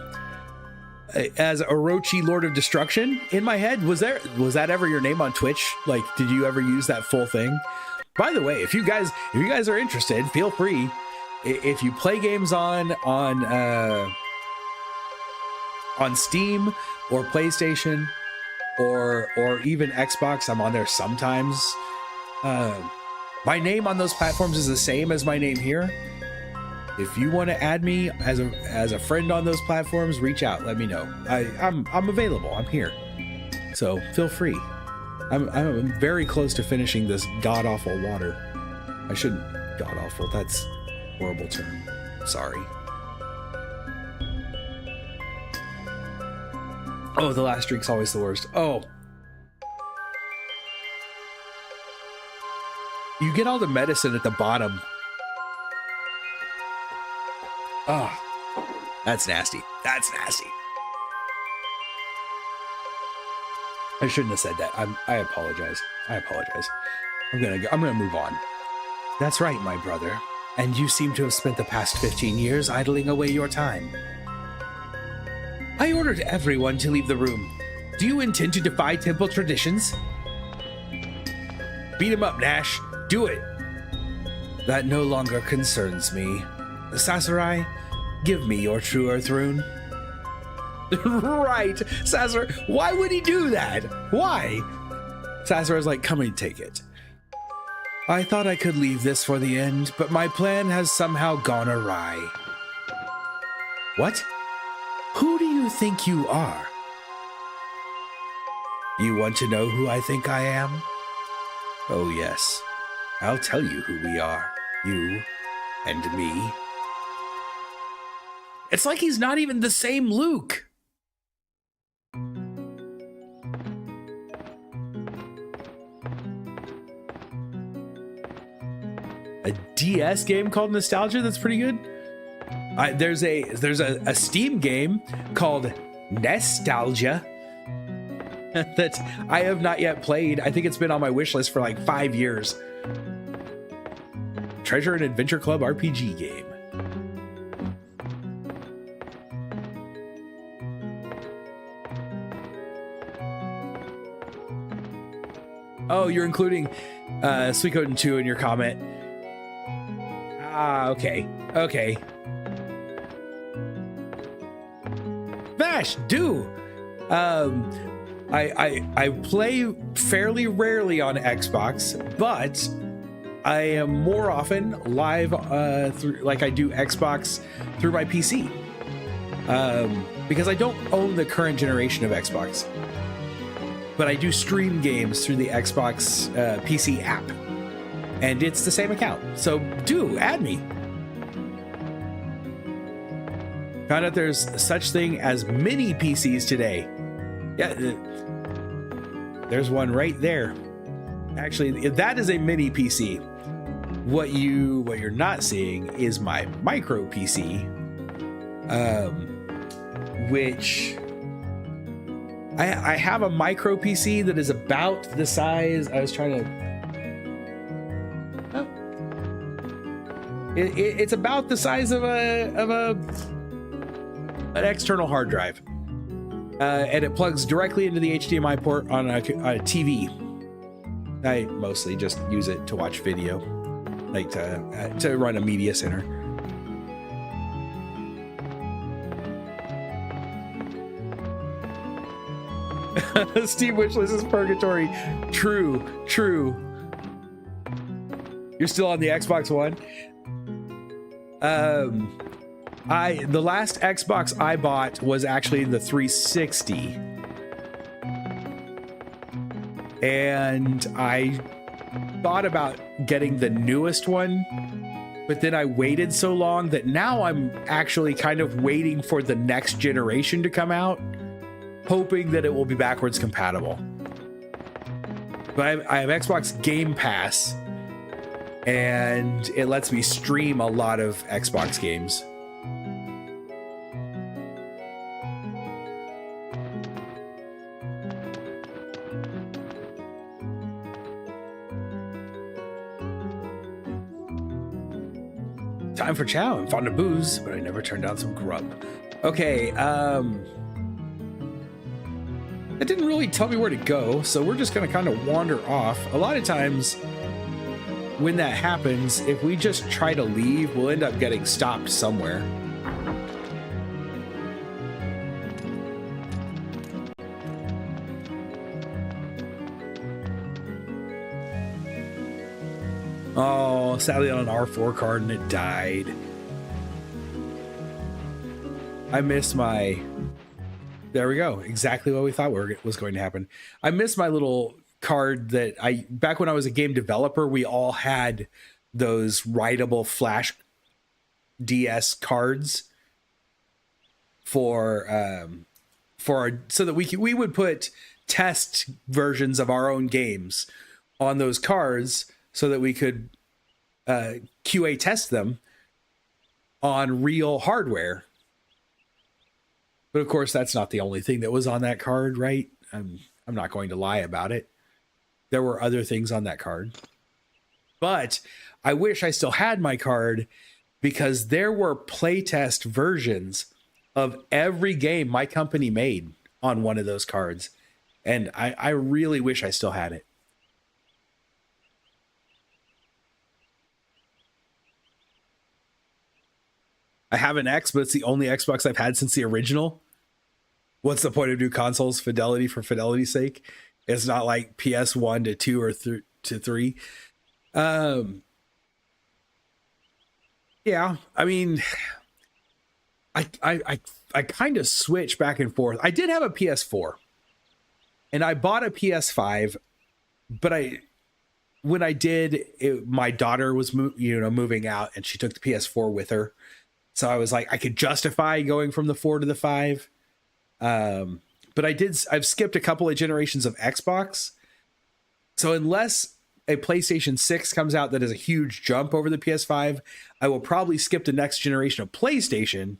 as Orochi Lord of Destruction in my head. Was that ever your name on Twitch? Like, did you ever use that full thing? By the way, if you guys are interested, feel free. If you play games on Steam or PlayStation, or even Xbox, I'm on there sometimes. My name on those platforms is the same as my name here. If you want to add me as a friend on those platforms, reach out. Let me know. I'm available. I'm here. So feel free. I'm very close to finishing this god awful water. I shouldn't god awful. That's a horrible term. Sorry. Oh, the last drink's always the worst. Oh. You get all the medicine at the bottom. Ah, oh, that's nasty. That's nasty. I shouldn't have said that. I apologize. I apologize. I'm gonna move on. That's right, my brother. And you seem to have spent the past 15 years idling away your time. I ordered everyone to leave the room. Do you intend to defy temple traditions? Beat him up, Nash. Do it. That no longer concerns me. Sasarai, give me your True Earth rune. Right, Sasarai. Why would he do that? Why? Sasarai's like, come and take it. I thought I could leave this for the end, but my plan has somehow gone awry. What? Who do you think you are? You want to know who I think I am? Oh yes, I'll tell you who we are, you and me. It's like he's not even the same Luke. A DS game called Nostalgia? That's pretty good. There's a Steam game called Nostalgia. that I have not yet played. I think it's been on my wish list for like 5 years. Treasure and Adventure Club RPG game. Oh, you're including Suikoden II in your comment. Ah, okay. Okay. Vash, do. I play fairly rarely on Xbox, but I am more often live through, like I do Xbox through my PC, because I don't own the current generation of Xbox, but I do stream games through the Xbox PC app, and it's the same account. So do add me. Found out there's such thing as mini PCs today. Yeah, there's one right there. Actually, that is a mini PC. What you're not seeing is my micro PC, which I have a micro PC that is about the size. I was trying to. Oh, it's about the size of an external hard drive, and it plugs directly into the HDMI port on a TV. I mostly just use it to watch video, like to run a media center. Steam wishlist is purgatory. True. You're still on the Xbox One. The last Xbox I bought was actually the 360. And I thought about getting the newest one, but then I waited so long that now I'm actually kind of waiting for the next generation to come out, hoping that it will be backwards compatible. But I have Xbox Game Pass, and it lets me stream a lot of Xbox games. Time for chow. I'm fond of booze, but I never turned down some grub. Okay, that didn't really tell me where to go, so we're just gonna kind of wander off. A lot of times when that happens, if we just try to leave, we'll end up getting stopped somewhere. Oh, sadly on an R4 card and it died. I missed my... There we go. Exactly what we thought was going to happen. I missed my little card that back when I was a game developer, we all had those writable flash DS cards so that we would put test versions of our own games on those cards so that we could QA test them on real hardware. But of course, that's not the only thing that was on that card, right? I'm not going to lie about it. There were other things on that card. But I wish I still had my card, because there were playtest versions of every game my company made on one of those cards. And I really wish I still had it. I have an X, but it's the only Xbox I've had since the original. What's the point of new consoles? Fidelity for fidelity's sake. It's not like PS1 to 2 or to 3. Yeah, I mean, I kind of switch back and forth. I did have a PS4, and I bought a PS5, but when I did, my daughter was moving out, and she took the PS4 with her. So I was like, I could justify going from the 4 to the 5. But I've skipped a couple of generations of Xbox. So unless a PlayStation 6 comes out that is a huge jump over the PS5, I will probably skip the next generation of PlayStation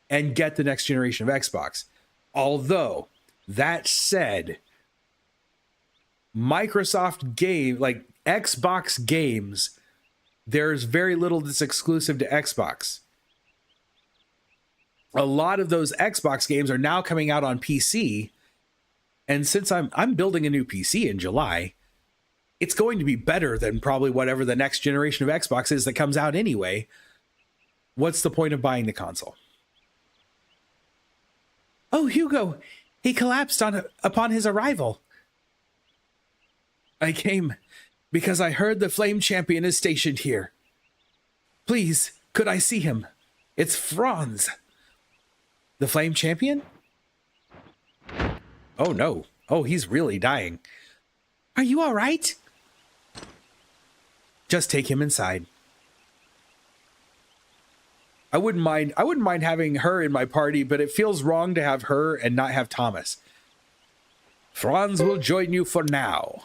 and get the next generation of Xbox. Although That said, Microsoft game, like Xbox games, there's very little that's exclusive to Xbox. A lot of those Xbox games are now coming out on PC. And since I'm building a new PC in July, it's going to be better than probably whatever the next generation of Xbox is that comes out anyway. What's the point of buying the console? Oh, Hugo, he collapsed upon his arrival. I came because I heard the Flame Champion is stationed here. Please, could I see him? It's Franz. The Flame Champion? Oh no. Oh, he's really dying. Are you all right? Just take him inside. I wouldn't mind having her in my party, but it feels wrong to have her and not have Thomas. Franz will join you for now.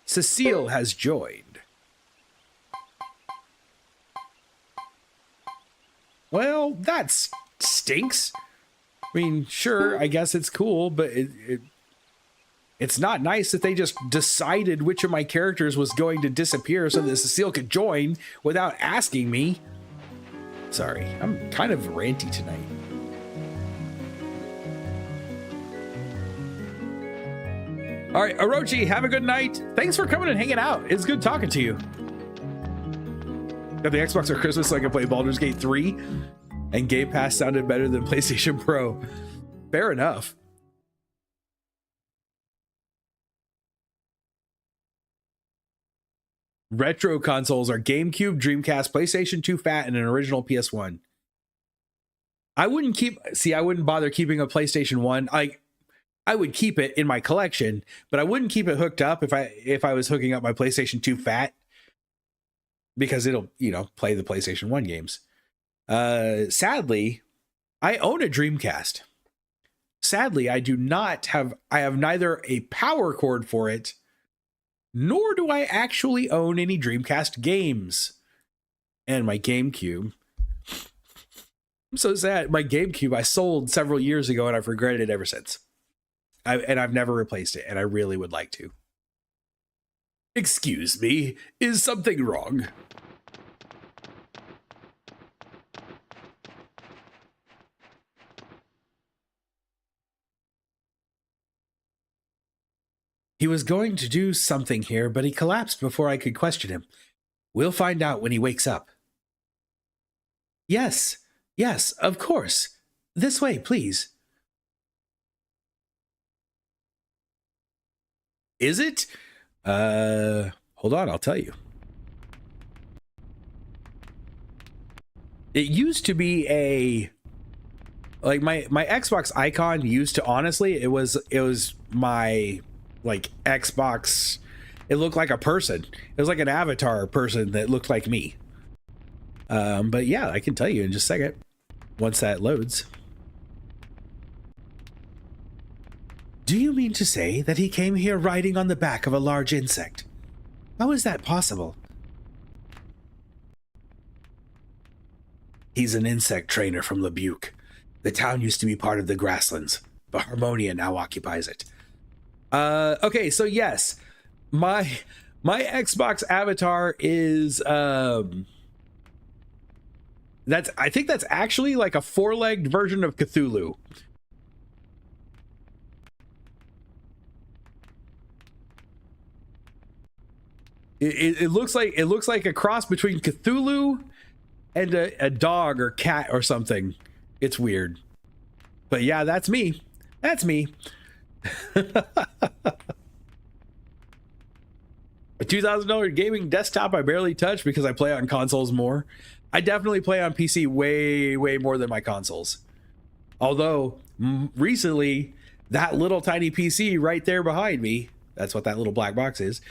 Cecile has joined. Well, that stinks. I mean, sure, I guess it's cool, but it's not nice that they just decided which of my characters was going to disappear so that Cecile could join without asking me. Sorry, I'm kind of ranty tonight. All right, Orochi, have a good night. Thanks for coming and hanging out. It's good talking to you. Got the Xbox for Christmas so I can play Baldur's Gate 3, and Game Pass sounded better than PlayStation Pro. Fair enough. Retro consoles are GameCube, Dreamcast, PlayStation 2 Fat, and an original PS1. I wouldn't bother keeping a PlayStation 1. I would keep it in my collection, but I wouldn't keep it hooked up if I was hooking up my PlayStation 2 Fat, because it'll, play the PlayStation 1 games. Sadly, I own a Dreamcast. Sadly, I have neither a power cord for it, nor do I actually own any Dreamcast games. And my GameCube. I'm so sad. My GameCube I sold several years ago, and I've regretted it ever since. I've never replaced it, and I really would like to. Excuse me, is something wrong? He was going to do something here, but he collapsed before I could question him. We'll find out when he wakes up. Yes, of course. This way, please. Is it? Hold on, I'll tell you. It used to be my Xbox icon used to, honestly, it was my Xbox. It looked like a person. It was like an avatar person that looked like me. But yeah, I can tell you in just a second once that loads. Do you mean to say that he came here riding on the back of a large insect? How is that possible? He's an insect trainer from Lebuke. The town used to be part of the Grasslands, but Harmonia now occupies it. Okay, so yes, my Xbox avatar is I think that's actually like a four-legged version of Cthulhu. It looks like a cross between Cthulhu and a dog or cat or something. It's weird. But yeah, that's me. That's me. A $2,000 gaming desktop I barely touch because I play on consoles more. I definitely play on PC way more than my consoles. Although recently, that little tiny PC right there behind me, that's what that little black box is,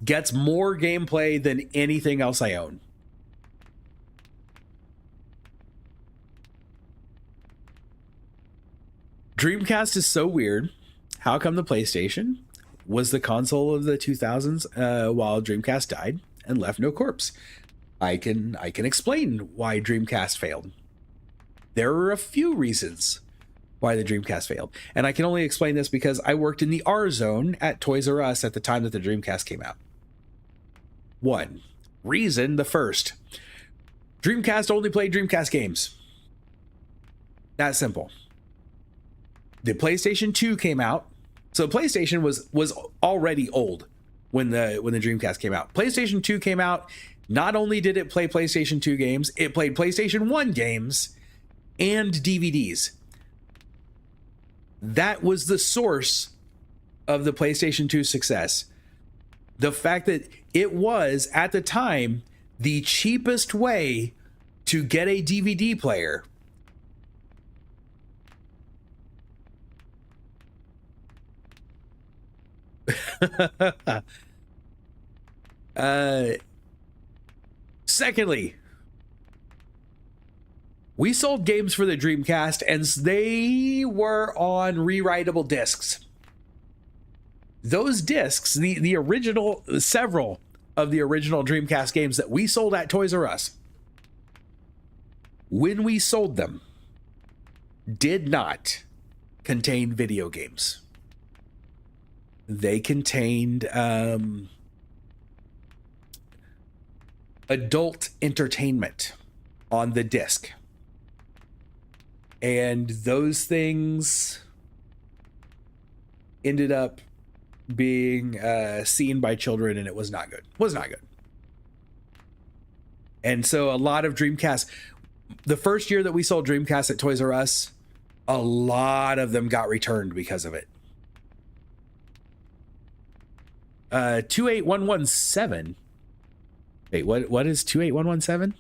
gets more gameplay than anything else I own. Dreamcast is so weird. How come the PlayStation was the console of the 2000s while Dreamcast died and left no corpse? I can explain why Dreamcast failed. There are a few reasons. why the Dreamcast failed. And I can only explain this because I worked in the R zone at Toys R Us at the time that the Dreamcast came out. One reason, the first, Dreamcast only played Dreamcast games. That simple. The PlayStation 2 came out. So PlayStation was already old when the Dreamcast came out. PlayStation 2 came out. Not only did it play PlayStation 2 games, it played PlayStation 1 games and DVDs. That was the source of the PlayStation 2 success. The fact that it was, at the time, the cheapest way to get a DVD player. Secondly, we sold games for the Dreamcast and they were on rewritable discs. Those discs, the original, several of the original Dreamcast games that we sold at Toys R Us, when we sold them, did not contain video games. They contained adult entertainment on the disc. And those things ended up being seen by children, and it was not good. Was not good. And so a lot of Dreamcast, the first year that we sold Dreamcast at Toys R Us, a lot of them got returned because of it. 28117. Wait, what is 28117?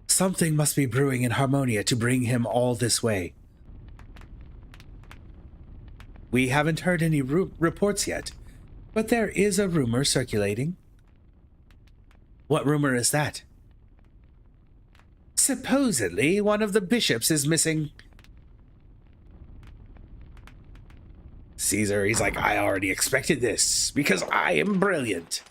Something must be brewing in Harmonia to bring him all this way. We haven't heard any reports yet, but there is a rumor circulating. What rumor is that? Supposedly, one of the bishops is missing. Caesar, he's like, I already expected this because I am brilliant.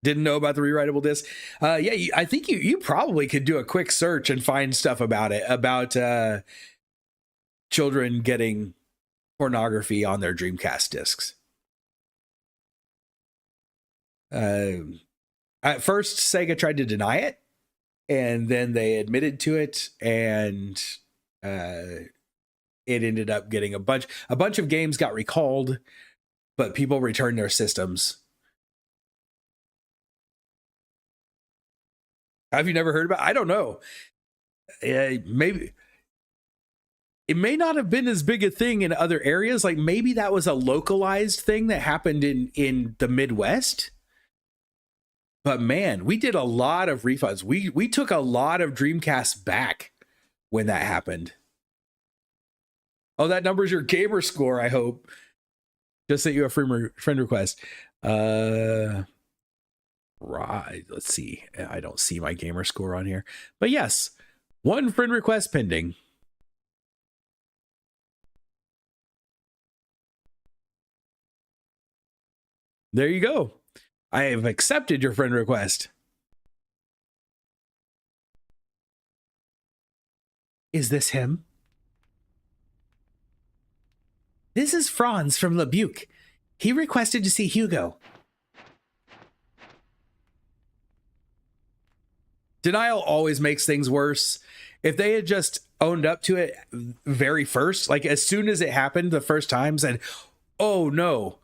Didn't know about the rewritable disc. Yeah, I think you probably could do a quick search and find stuff about it, about children getting pornography on their Dreamcast discs. At first, Sega tried to deny it, and then they admitted to it, and it ended up getting a bunch of games got recalled, but people returned their systems. Have you never heard about it? I don't know. Maybe it may not have been as big a thing in other areas. Like maybe that was a localized thing that happened in the Midwest. But man, we did a lot of refunds. We took a lot of Dreamcasts back when that happened. Oh, that number's your gamer score, I hope. Just sent you a friend request. Right, let's see. I don't see my gamer score on here. But yes, one friend request pending. There you go. I have accepted your friend request. Is this him? This is Franz from Lebuc. He requested to see Hugo. Denial always makes things worse. If they had just owned up to it very first, like as soon as it happened the first time, said, oh no,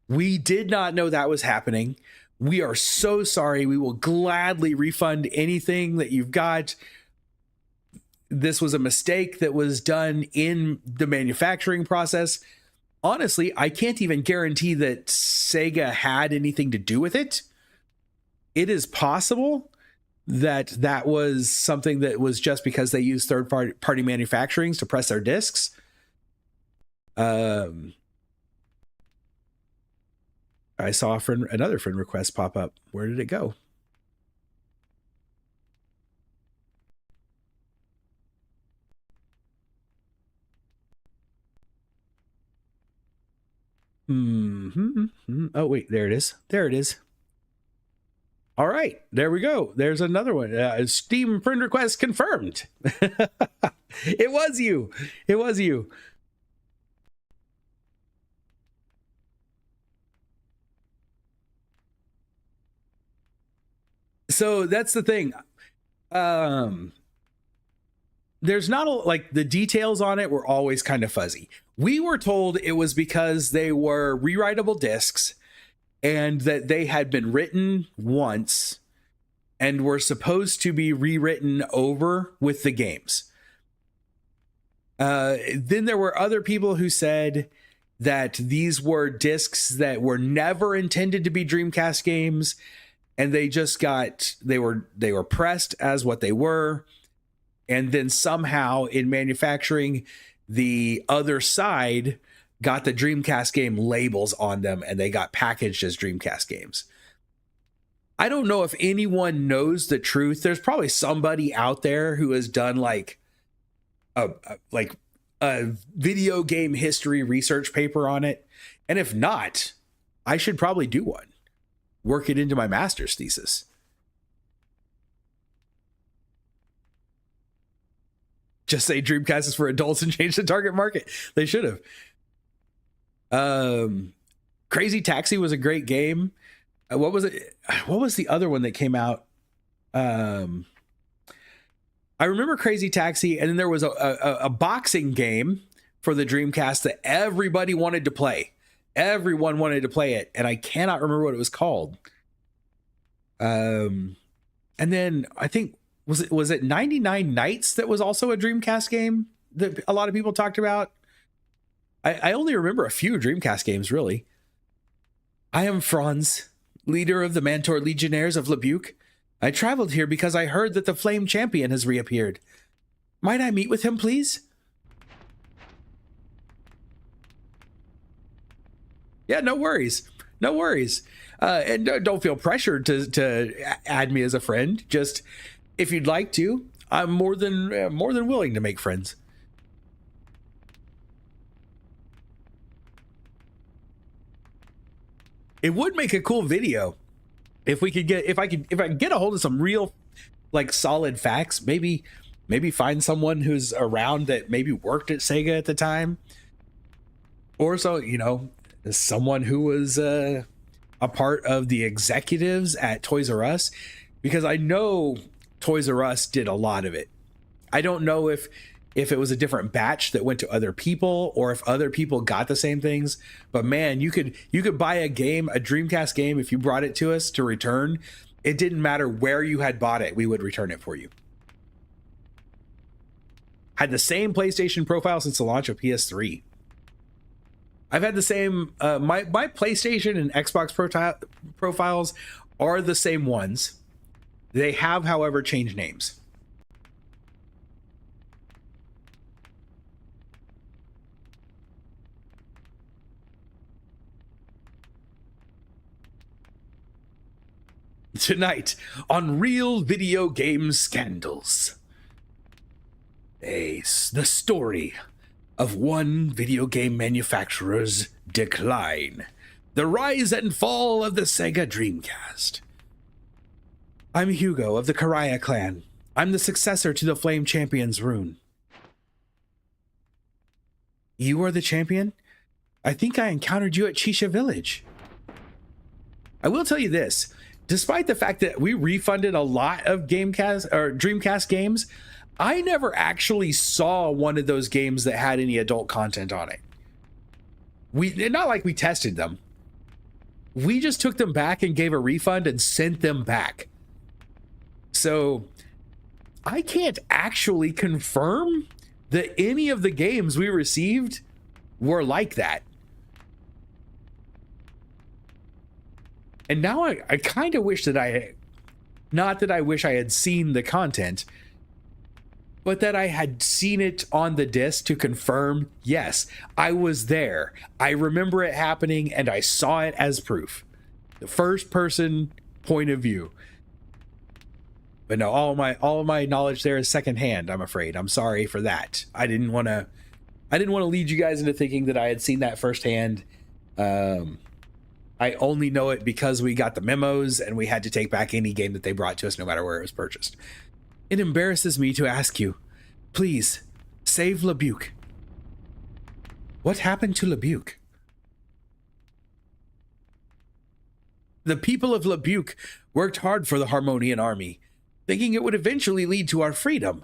we did not know that was happening. We are so sorry. We will gladly refund anything that you've got. This was a mistake that was done in the manufacturing process. Honestly, I can't even guarantee that Sega had anything to do with it. It is possible that was something that was just because they used third party manufacturings to press their discs. I saw another friend request pop up. Where did it go? Oh wait, there it is. There it is. All right, there we go. There's another one. Steam friend request confirmed. It was you. It was you. So that's the thing. There's not like the details on it were always kind of fuzzy. We were told it was because they were rewritable discs and that they had been written once and were supposed to be rewritten over with the games. Then there were other people who said that these were discs that were never intended to be Dreamcast games, and they just they were pressed as what they were, and then somehow in manufacturing, the other side got the Dreamcast game labels on them and they got packaged as Dreamcast games. I don't know if anyone knows the truth. There's probably somebody out there who has done like a video game history research paper on it. And if not, I should probably do one. Work it into my master's thesis. Just say Dreamcast is for adults and change the target market. They should have. Crazy Taxi was a great game. What was it? What was the other one that came out? I remember Crazy Taxi, and then there was a boxing game for the Dreamcast that everybody wanted to play. Everyone wanted to play it, and I cannot remember what it was called. And then I think was it 99 Nights that was also a Dreamcast game that a lot of people talked about. I only remember a few Dreamcast games, really. I am Franz, leader of the Mantor Legionnaires of Lebuc. I traveled here because I heard that the Flame Champion has reappeared. Might I meet with him, please? Yeah, no worries. No worries. And don't feel pressured to add me as a friend. Just if you'd like to, I'm more than willing to make friends. It would make a cool video if we could if I could get a hold of some real like solid facts, maybe find someone who's around that maybe worked at Sega at the time, or so, you know, someone who was a part of the executives at Toys R Us, because I know Toys R Us did a lot of it. I don't know if it was a different batch that went to other people or if other people got the same things, but man, you could buy a Dreamcast game, if you brought it to us to return. It didn't matter where you had bought it, we would return it for you. Had the same PlayStation profile since the launch of PS3. I've had the same, my PlayStation and Xbox profiles are the same ones. They have, however, changed names. Tonight on Real Video Game Scandals, the story of one video game manufacturer's decline, the rise and fall of the Sega Dreamcast. I'm Hugo of the Karaya clan. I'm the successor to the Flame Champion's rune. You are the champion? I think I encountered you at Chisha Village. I will tell you this. Despite the fact that we refunded a lot of Dreamcast games, I never actually saw one of those games that had any adult content on it. Not like we tested them. We just took them back and gave a refund and sent them back. So I can't actually confirm that any of the games we received were like that. And now I kind of wish that not that I wish I had seen the content, but that I had seen it on the disc to confirm, yes, I was there. I remember it happening and I saw it as proof. The first person point of view. But no, all of my knowledge there is secondhand, I'm afraid. I'm sorry for that. I didn't want to lead you guys into thinking that I had seen that firsthand. I I only know it because we got the memos and we had to take back any game that they brought to us, no matter where it was purchased. It embarrasses me to ask you, please, save Lebuc. What happened to Lebuc? The people of Lebuc worked hard for the Harmonian army, thinking it would eventually lead to our freedom.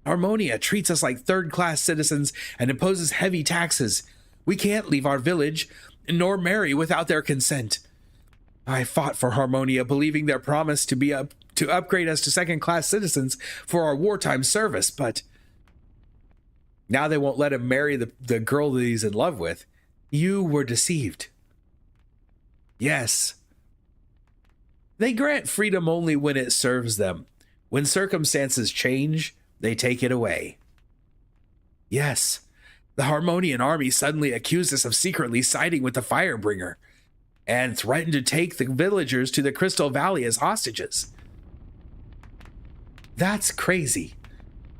Harmonia treats us like third-class citizens and imposes heavy taxes. We can't leave our village, nor marry without their consent. I fought for Harmonia, believing their promise to upgrade us to second-class citizens for our wartime service, but now they won't let him marry the girl that he's in love with. You were deceived. Yes. They grant freedom only when it serves them. When circumstances change, they take it away. Yes, the Harmonian army suddenly accused us of secretly siding with the Firebringer and threatened to take the villagers to the Crystal Valley as hostages. That's crazy.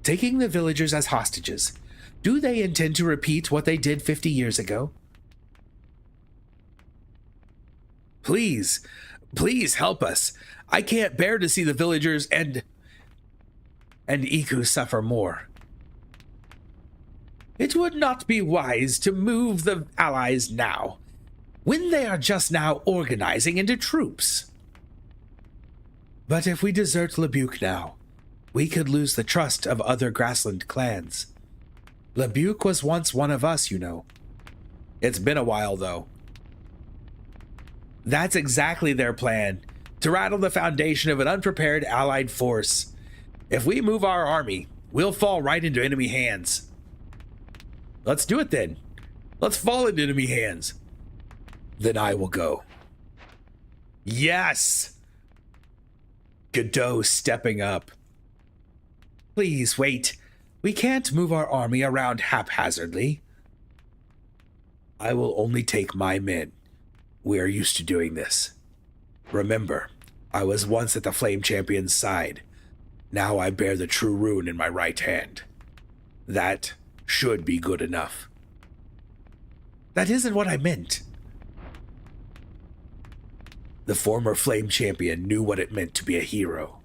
Taking the villagers as hostages. Do they intend to repeat what they did 50 years ago? Please help us. I can't bear to see the villagers and Iku suffer more. It would not be wise to move the allies now, when they are just now organizing into troops. But if we desert Lebuc now, we could lose the trust of other grassland clans. Lebuc was once one of us, you know. It's been a while, though. That's exactly their plan, to rattle the foundation of an unprepared allied force. If we move our army, we'll fall right into enemy hands. Let's do it then. Let's fall into enemy hands. Then I will go. Yes! Godot stepping up. Please wait. We can't move our army around haphazardly. I will only take my men. We are used to doing this. Remember, I was once at the Flame Champion's side. Now I bear the true rune in my right hand. That should be good enough. That isn't what I meant. The former Flame Champion knew what it meant to be a hero.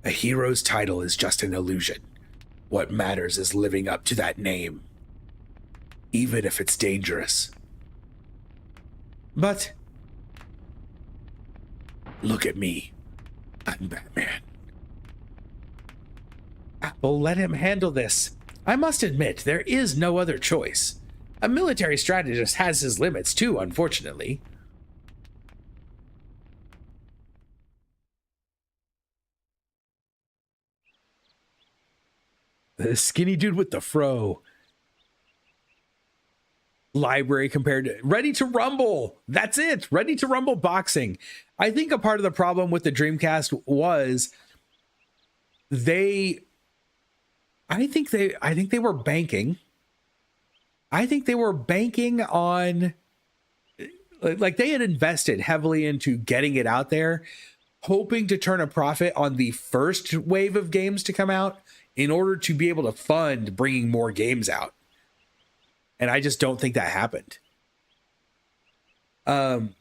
A hero's title is just an illusion. What matters is living up to that name, even if it's dangerous. But look at me. I'm Batman. Apple, let him handle this. I must admit, there is no other choice. A military strategist has his limits too, unfortunately. The skinny dude with the fro. Library compared to Ready to Rumble. That's it. Ready to Rumble boxing. I think a part of the problem with the Dreamcast was I think they were banking. I think they were banking on, like, they had invested heavily into getting it out there, hoping to turn a profit on the first wave of games to come out in order to be able to fund bringing more games out. And I just don't think that happened.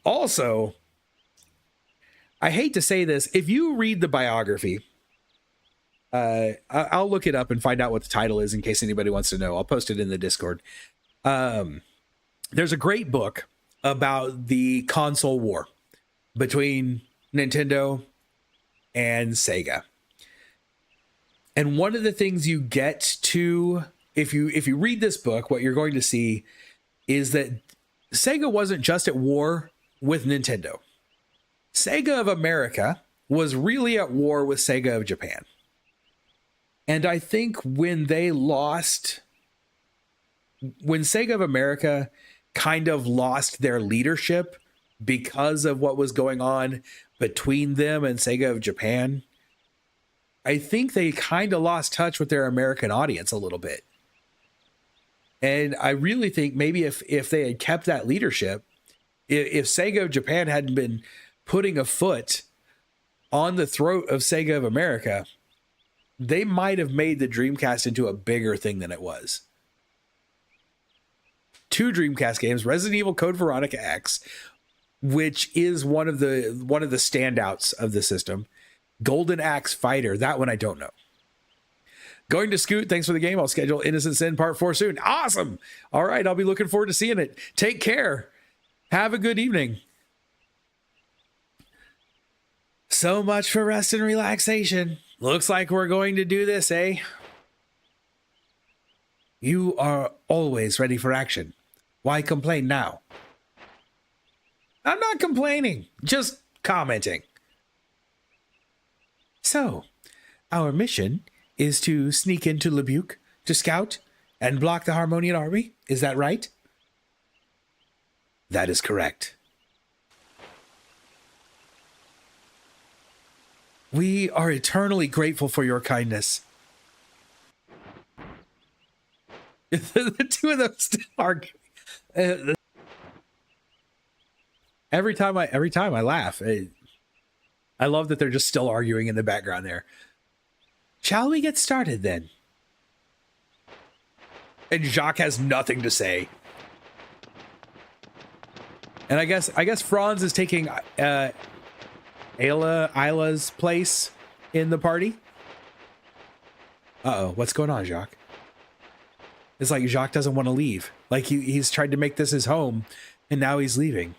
Also, I hate to say this, if you read the biography, I'll look it up and find out what the title is in case anybody wants to know. I'll post it in the Discord. There's a great book about the console war between Nintendo and Sega. And one of the things you get to, if you read this book, what you're going to see is that Sega wasn't just at war with Nintendo. Sega of America was really at war with Sega of Japan. And I think when Sega of America kind of lost their leadership because of what was going on between them and Sega of Japan, I think they kind of lost touch with their American audience a little bit. And I really think maybe if they had kept that leadership, if Sega of Japan hadn't been putting a foot on the throat of Sega of America, they might have made the Dreamcast into a bigger thing than it was. 2 Dreamcast games, Resident Evil Code Veronica X, which is one of the standouts of the system. Golden Axe Fighter, that one I don't know. Going to Scoot, thanks for the game. I'll schedule Innocent Sin Part 4 soon. Awesome. All right, I'll be looking forward to seeing it. Take care. Have a good evening. So much for rest and relaxation. Looks like we're going to do this, eh? You are always ready for action. Why complain now? I'm not complaining, just commenting. So, our mission is to sneak into Lebuc to scout and block the Harmonian army. Is that right? That is correct. We are eternally grateful for your kindness. The two of them still argue. Every time I laugh. I love that they're just still arguing in the background there. Shall we get started then? And Jacques has nothing to say. And I guess Franz is taking Isla's place in the party. Uh-oh, what's going on, Jacques? It's like Jacques doesn't want to leave. Like he's tried to make this his home, and now he's leaving.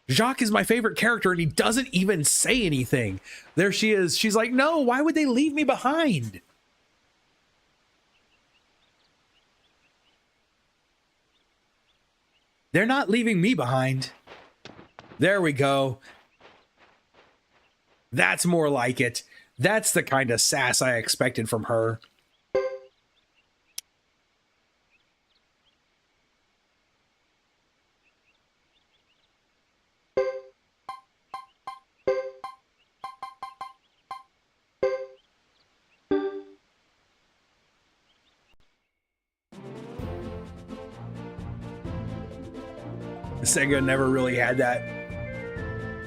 Jacques is my favorite character, and he doesn't even say anything. There she is. She's like, no, why would they leave me behind? They're not leaving me behind. There we go. That's more like it. That's the kind of sass I expected from her. Sega never really had that.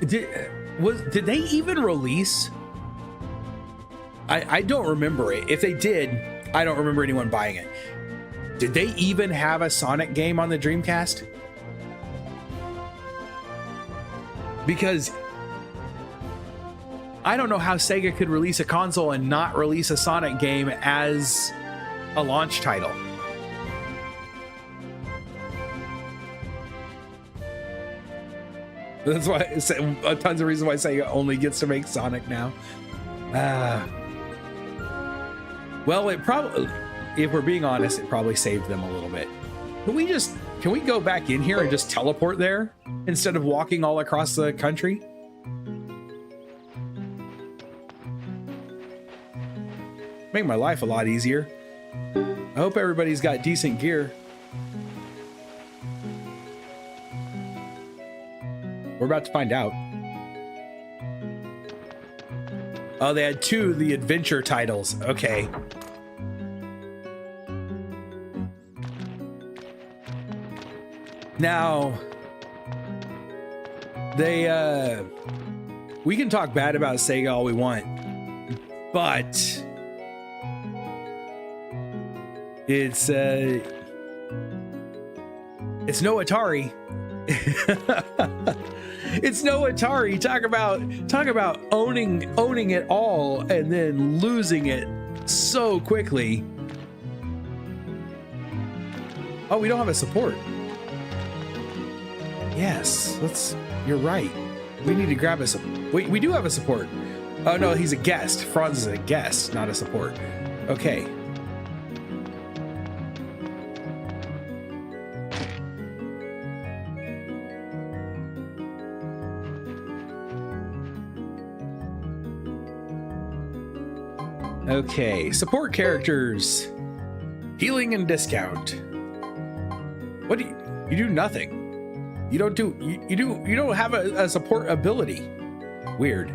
Did they even release? I don't remember it. If they did, I don't remember anyone buying it. Did they even have a Sonic game on the Dreamcast? Because I don't know how Sega could release a console and not release a Sonic game as a launch title. That's why tons of reasons why Sega only gets to make Sonic now. Well, it probably, if we're being honest, it probably saved them a little bit. Can we go back in here and just teleport there instead of walking all across the country? Make my life a lot easier. I hope everybody's got decent gear. We're about to find out. Oh, they had two of the adventure titles. Okay. Now, we can talk bad about Sega all we want, but it's no Atari. It's no Atari. Talk about owning it all and then losing it so quickly. Oh, we don't have a support. Yes, you're right. We need to grab a support. Wait, we do have a support. Oh no, he's a guest. Franz is a guest, not a support. Okay. Okay, support characters. Healing and discount. What do you do? Nothing. You don't have a support ability. Weird.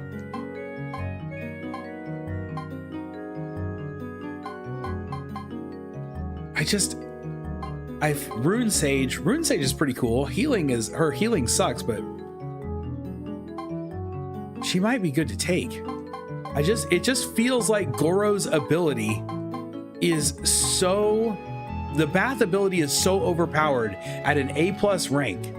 Rune Sage is pretty cool. Her healing sucks, but she might be good to take. It just feels like Goro's ability is the Bath ability is so overpowered at an A+ rank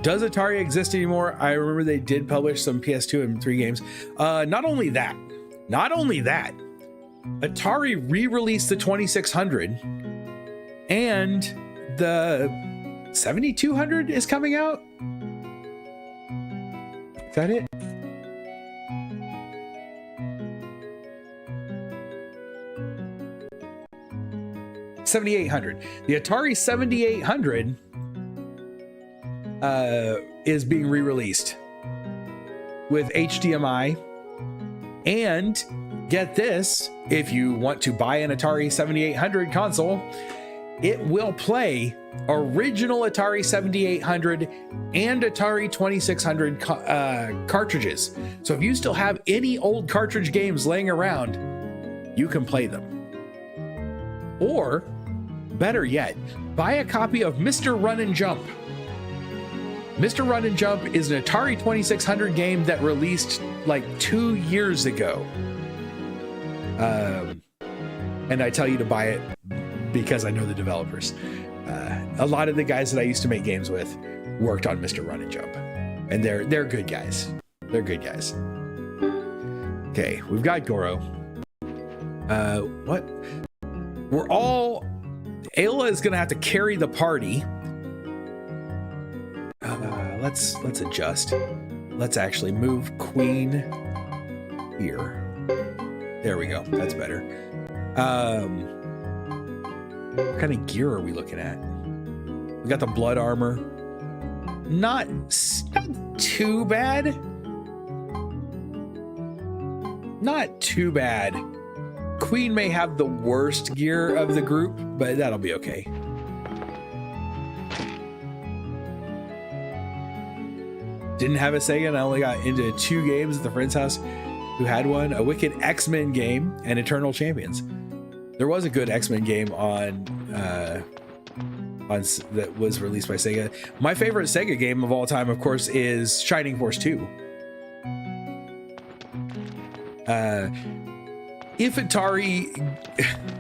Does Atari exist anymore? I remember they did publish some PS2 and 3 games. Not only that, Atari re-released the 2600 and the 7200 is coming out. Is that it? $7,800. The Atari 7800 is being re-released with HDMI, and get this, if you want to buy an Atari 7800 console, it will play original Atari 7800 and Atari 2600 cartridges. So if you still have any old cartridge games laying around, you can play them. Or better yet, buy a copy of Mr. Run and Jump. Mr. Run and Jump is an Atari 2600 game that released like 2 years ago. And I tell you to buy it because I know the developers. A lot of the guys that I used to make games with worked on Mr. Run and Jump, and they're good guys. They're good guys. Okay, we've got Goro. What? We're all... Ayla is gonna have to carry the party. Let's adjust. Let's actually move Queen here. There we go. That's better. What kind of gear are we looking at? We got the blood armor. Not too bad. Not too bad. Queen may have the worst gear of the group, but that'll be okay. Didn't have a Sega, and I only got into 2 games at the friend's house who had one, a Wicked X-Men game and Eternal Champions. There was a good X-Men game on that was released by Sega. My favorite Sega game of all time, of course, is Shining Force 2. If Atari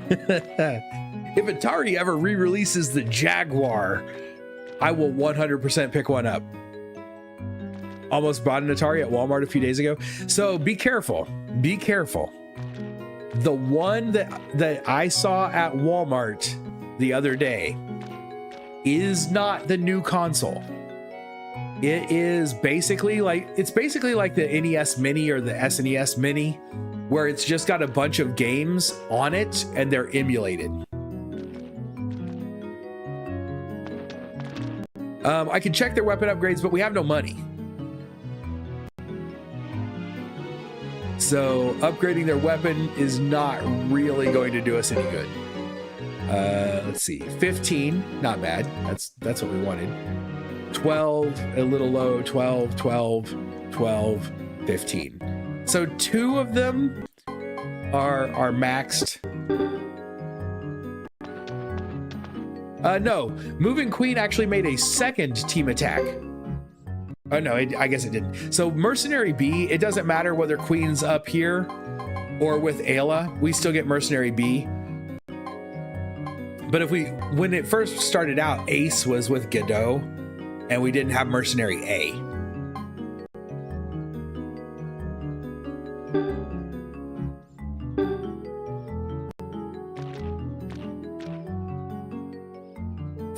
if Atari ever re-releases the Jaguar, I will 100% pick one up. Almost bought an Atari at Walmart a few days ago. So be careful. Be careful. The one that I saw at Walmart the other day is not the new console. It is basically like the NES Mini or the SNES Mini, where it's just got a bunch of games on it and they're emulated. I can check their weapon upgrades, but we have no money. So upgrading their weapon is not really going to do us any good. Let's see, 15, not bad. That's what we wanted. 12, a little low, 12, 12, 12, 15. So 2 of them are maxed. No, moving Queen actually made a second team attack. Oh no, I guess it didn't. So Mercenary B, it doesn't matter whether Queen's up here or with Ayla, we still get Mercenary B. But when it first started out, Ace was with Godot, and we didn't have Mercenary A.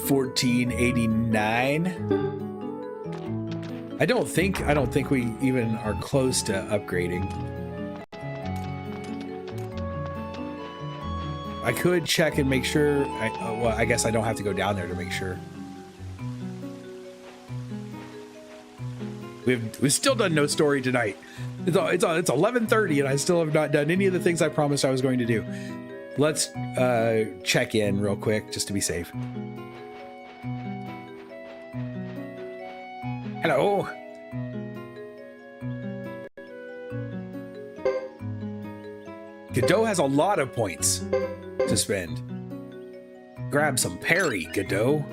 $14.89. I don't think we even are close to upgrading. I could check and make sure. Well, I guess I don't have to go down there to make sure. We've still done no story tonight. It's 11:30 and I still have not done any of the things I promised I was going to do. Let's check in real quick just to be safe. Hello. Godot has a lot of points to spend. Grab some parry, Godot.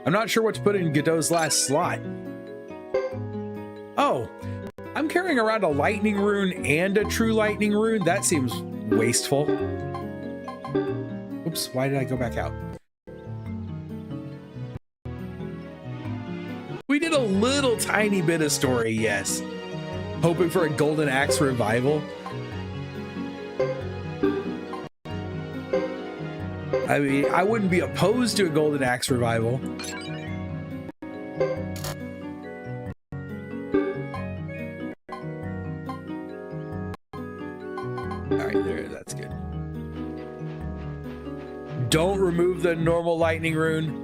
I'm not sure what to put in Godot's last slot. Oh, I'm carrying around a lightning rune and a true lightning rune. That seems wasteful. Oops, why did I go back out? We did a little tiny bit of story, yes. Hoping for a golden axe revival. I mean, I wouldn't be opposed to a golden axe revival. All right, there, that's good. Don't remove the normal lightning rune.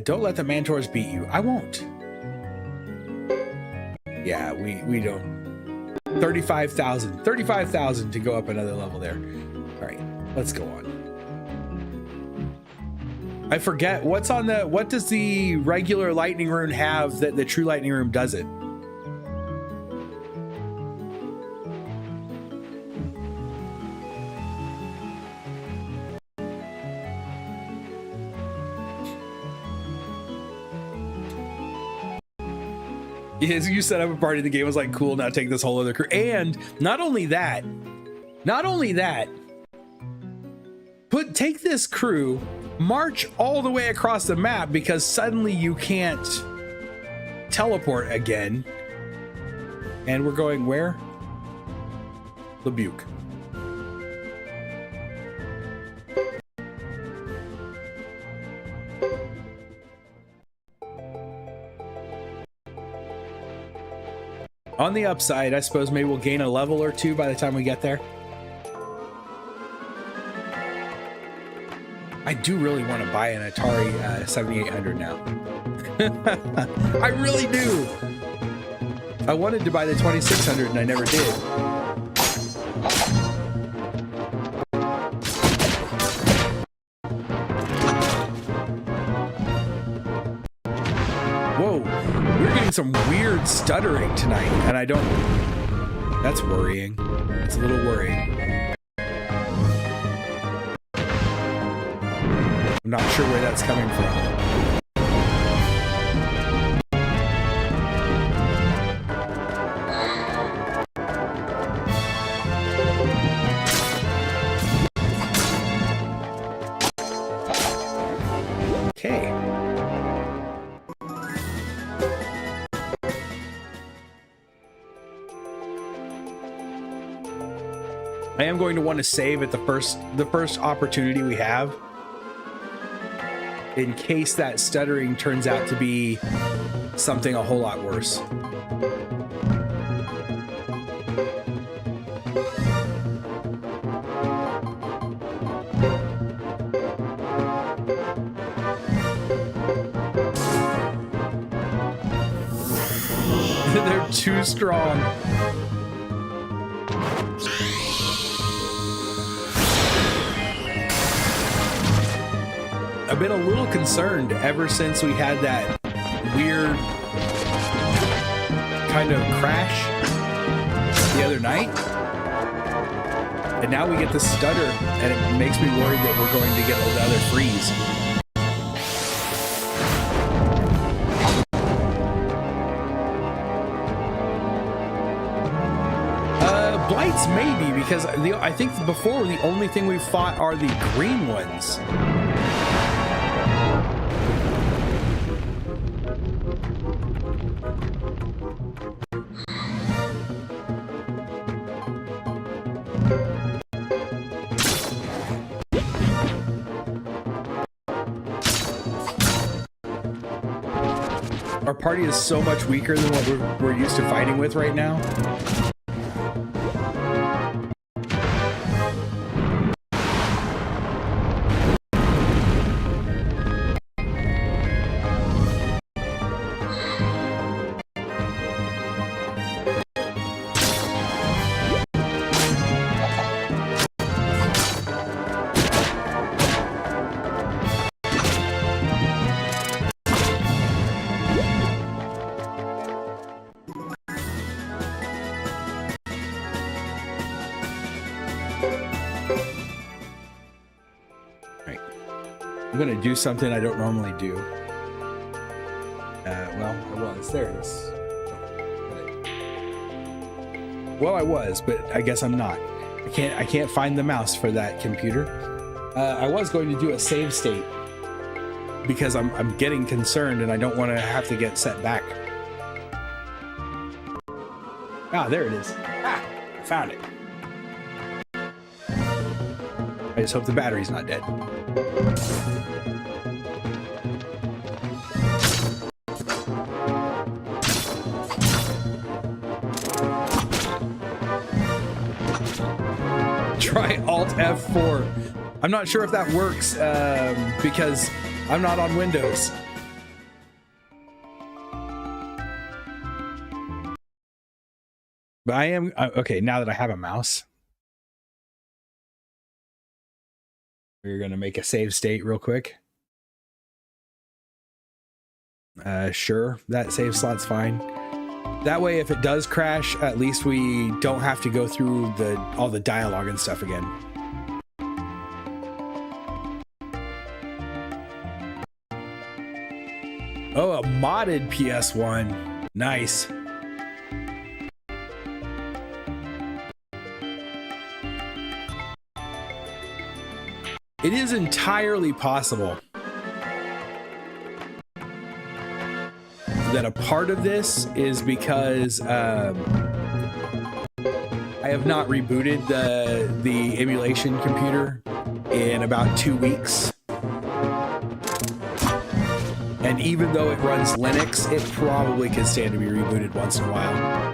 Don't let the Mantors beat you. I won't. Yeah, we don't. 35,000. 35,000 to go up another level there. All right, let's go on. I forget what's on the. What does the regular lightning rune have that the true lightning rune doesn't? Yes, you set up a party. The game was like, cool. Now take this whole other crew. And not only that, take this crew, march all the way across the map because suddenly you can't teleport again. And we're going where? Lebuke. On the upside, I suppose maybe we'll gain a level or two by the time we get there. I do really want to buy an Atari 7800 now. I really do. I wanted to buy the 2600 and I never did. Whoa, we're getting some weird stuttering tonight, and I don't. That's worrying. It's a little worrying. I'm not sure where that's coming from. Okay. I am going to want to save at the first opportunity we have, in case that stuttering turns out to be something a whole lot worse. They're too strong. I've been a little concerned ever since we had that weird kind of crash the other night. And now we get the stutter, and it makes me worried that we're going to get another freeze. Blights maybe, because I think before the only thing we fought are the green ones. Our party is so much weaker than what we're used to fighting with right now. gonna do something I don't normally do. Well, I was. There it is. Well, I was, but I guess I'm not. I can't find the mouse for that computer. I was going to do a save state because I'm getting concerned and I don't want to have to get set back. Ah, there it is. Ah, I found it. I just hope the battery's not dead. Try Alt F4. I'm not sure if that works because I'm not on Windows. But I am okay now that I have a mouse. We're gonna make a save state real quick. Sure, that save slot's fine. That way, if it does crash, at least we don't have to go through all the dialogue and stuff again. Oh, a modded PS1. Nice. It is entirely possible that a part of this is because I have not rebooted the emulation computer in about 2 weeks. And even though it runs Linux, it probably could stand to be rebooted once in a while.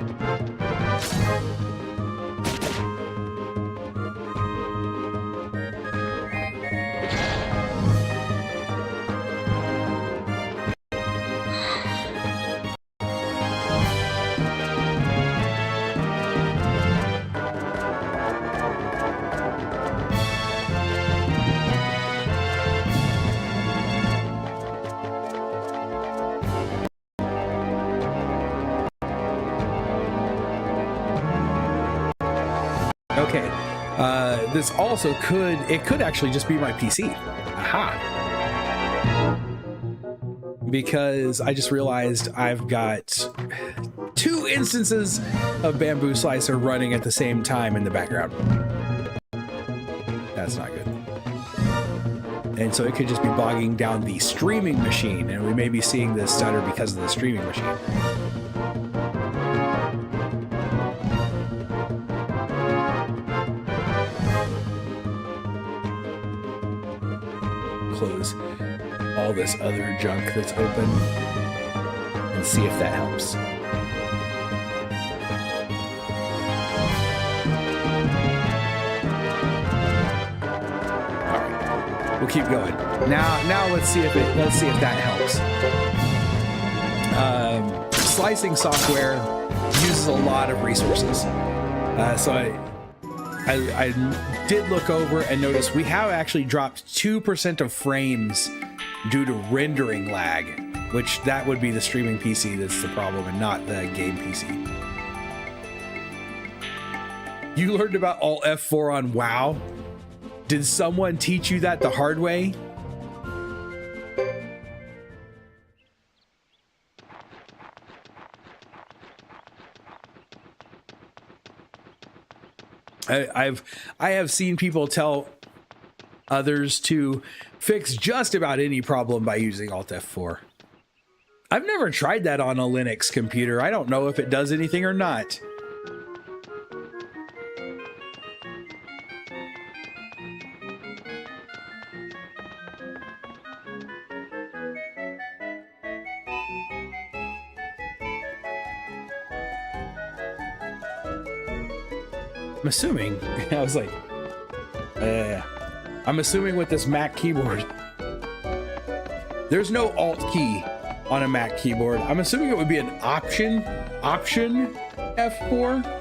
Okay, this also could actually just be my PC. Aha. Because I just realized I've got 2 instances of Bamboo Slicer running at the same time in the background. That's not good. And so it could just be bogging down the streaming machine, and we may be seeing this stutter because of the streaming machine. Close all this other junk that's open and see if that helps. All right, we'll keep going. Now let's see if that helps. Slicing software uses a lot of resources, so I did look over and notice we have actually dropped 2% of frames due to rendering lag, which that would be the streaming PC that's the problem and not the game PC. You learned about Alt F4 on WoW? Did someone teach you that the hard way? I have seen people tell others to fix just about any problem by using Alt F4. I've never tried that on a Linux computer. I don't know if it does anything or not. I'm assuming, I was like, I'm assuming with this Mac keyboard, there's no Alt key on a Mac keyboard. I'm assuming it would be an Option F4.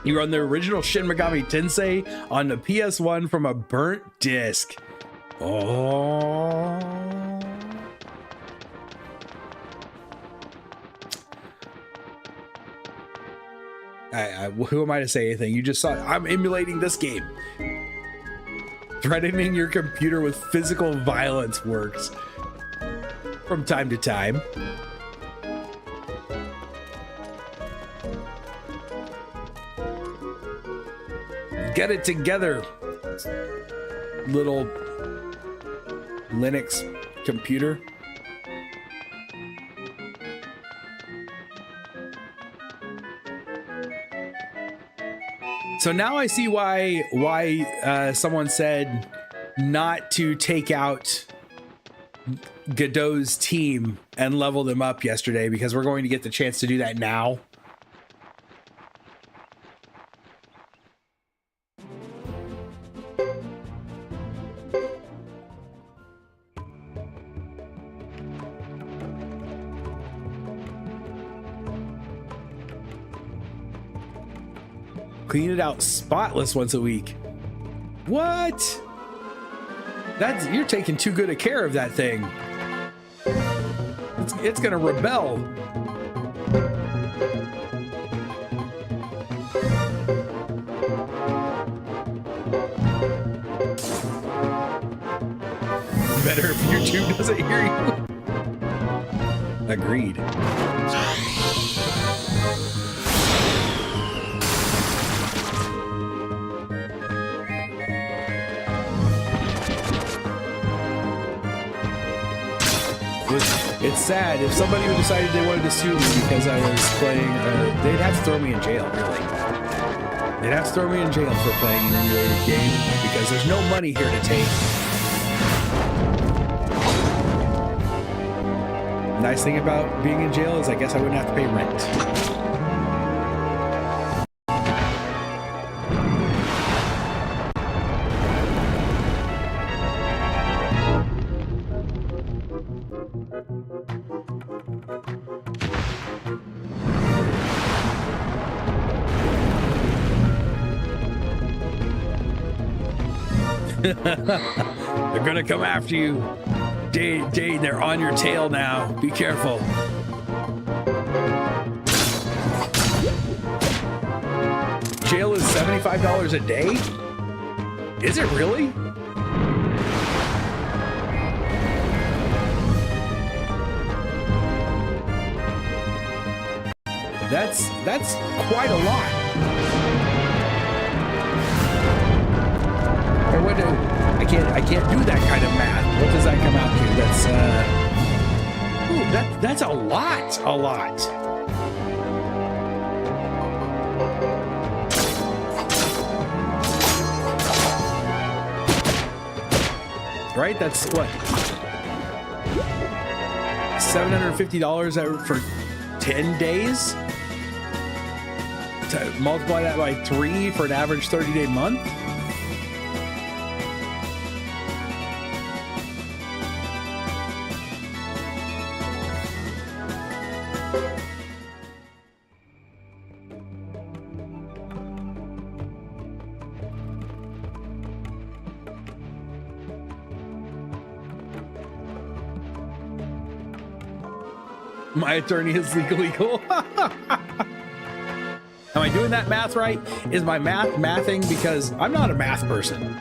You run the original Shin Megami Tensei on the PS1 from a burnt disc. Oh. Who am I to say anything? You just saw I'm emulating this game. Threatening your computer with physical violence works from time to time. Get it together, little Linux computer. So now I see why someone said not to take out Godot's team and level them up yesterday, because we're going to get the chance to do that now. Clean it out spotless once a week. What? You're taking too good a care of that thing. It's gonna rebel. Better if YouTube doesn't hear you. Agreed. It's sad. If somebody decided they wanted to sue me because I was playing, they'd have to throw me in jail, really. They'd have to throw me in jail for playing an emulated game, because there's no money here to take. Nice thing about being in jail is I guess I wouldn't have to pay rent. They're gonna come after you. Dane, they're on your tail now. Be careful. Jail is $75 a day? Is it really? That's quite a lot. Or what do I can't do that kind of math. What does that come out to? That's a lot. Right? That's what? $750 for 10 days? To multiply that by 3 for an average 30-day month? My attorney is legal. Am I doing that math right? Is my math mathing? Because I'm not a math person.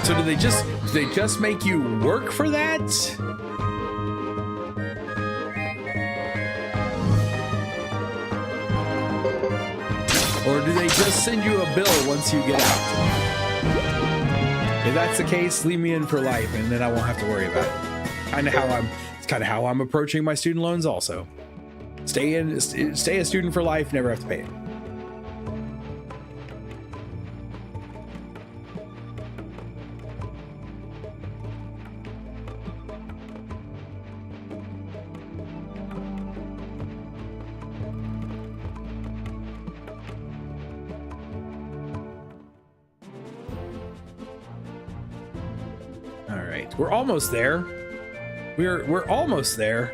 So do they just make you work for that? Or do they just send you a bill once you get out? If that's the case, leave me in for life, and then I won't have to worry about it. It's kind of how I'm approaching my student loans also. Stay a student for life, never have to pay it. We're almost there. We're almost there.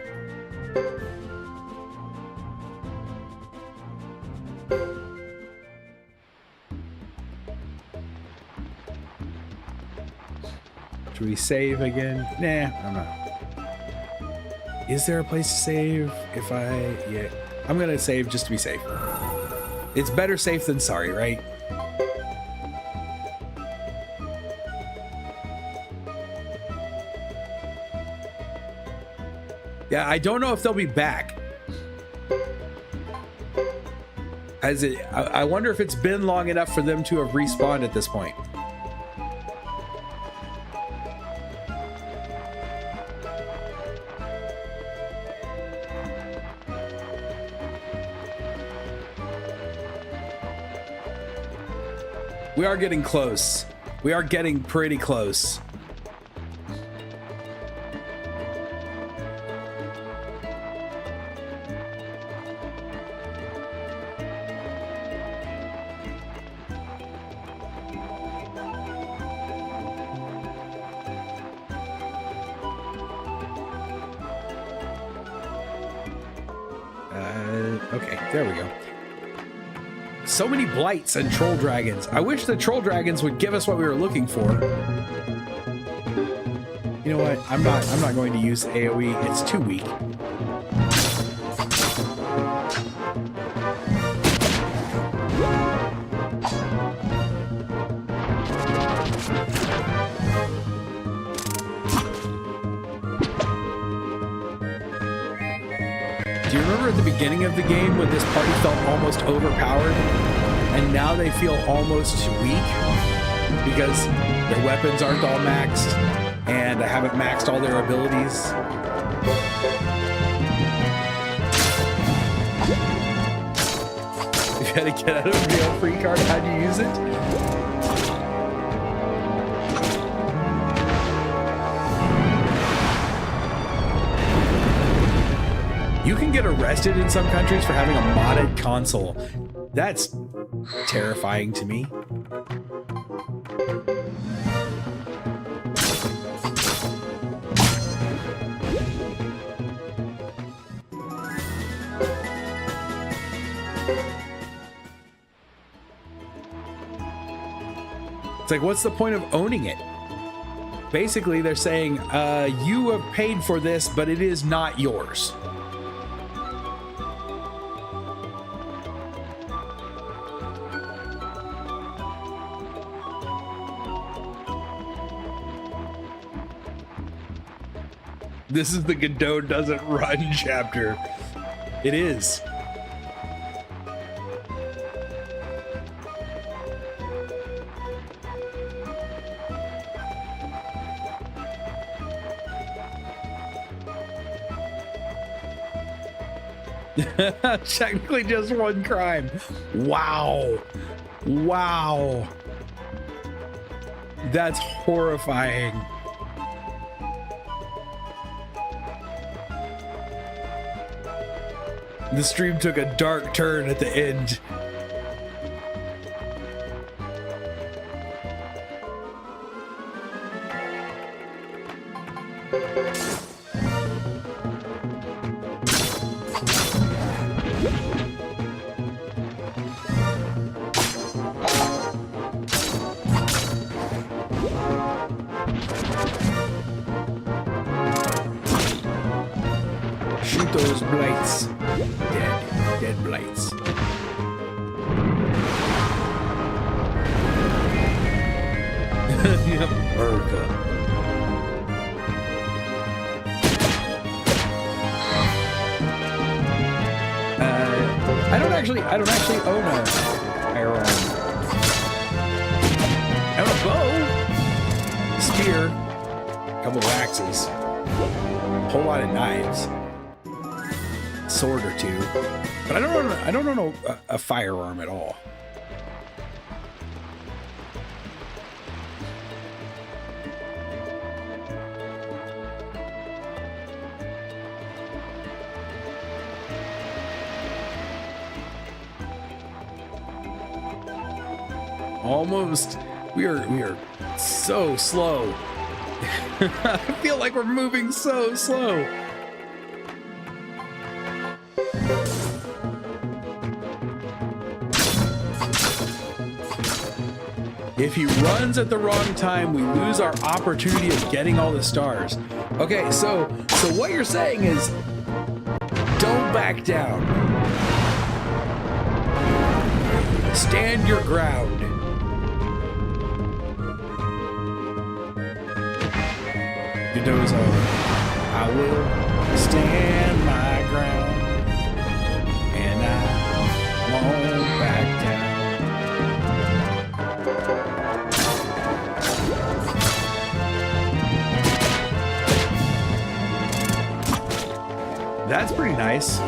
Should we save again? Nah, I'm not. Is there a place to save? Yeah, I'm gonna save just to be safe. It's better safe than sorry, right? Yeah, I don't know if they'll be back. I wonder if it's been long enough for them to have respawned at this point. We are getting close. We are getting pretty close. Okay, there we go. So many blights and troll dragons. I wish the troll dragons would give us what we were looking for. You know what? I'm not going to use AoE. It's too weak. Do you remember at the beginning of the game when this party felt almost overpowered? And now they feel almost weak because their weapons aren't all maxed and I haven't maxed all their abilities. You gotta get out of jail free card. How'd you use it? You can get arrested in some countries for having a modded console. That's terrifying to me. It's like, what's the point of owning it? Basically, they're saying, you have paid for this, but it is not yours. This is the Godot doesn't run chapter. It is. Technically just one crime. Wow. Wow. That's horrifying. The stream took a dark turn at the end. Shoot those blights. Dead blights. America. I don't actually own a firearm. I own a bow, spear, a couple of axes, a whole lot of knives, a sword or two, but I don't own a firearm at all. Almost. We are so slow. I feel like we're moving so slow. If he runs at the wrong time, we lose our opportunity of getting all the stars. Okay, so what you're saying is don't back down. Stand your ground. Dozo, I will stand my ground, and I won't back down. That's pretty nice.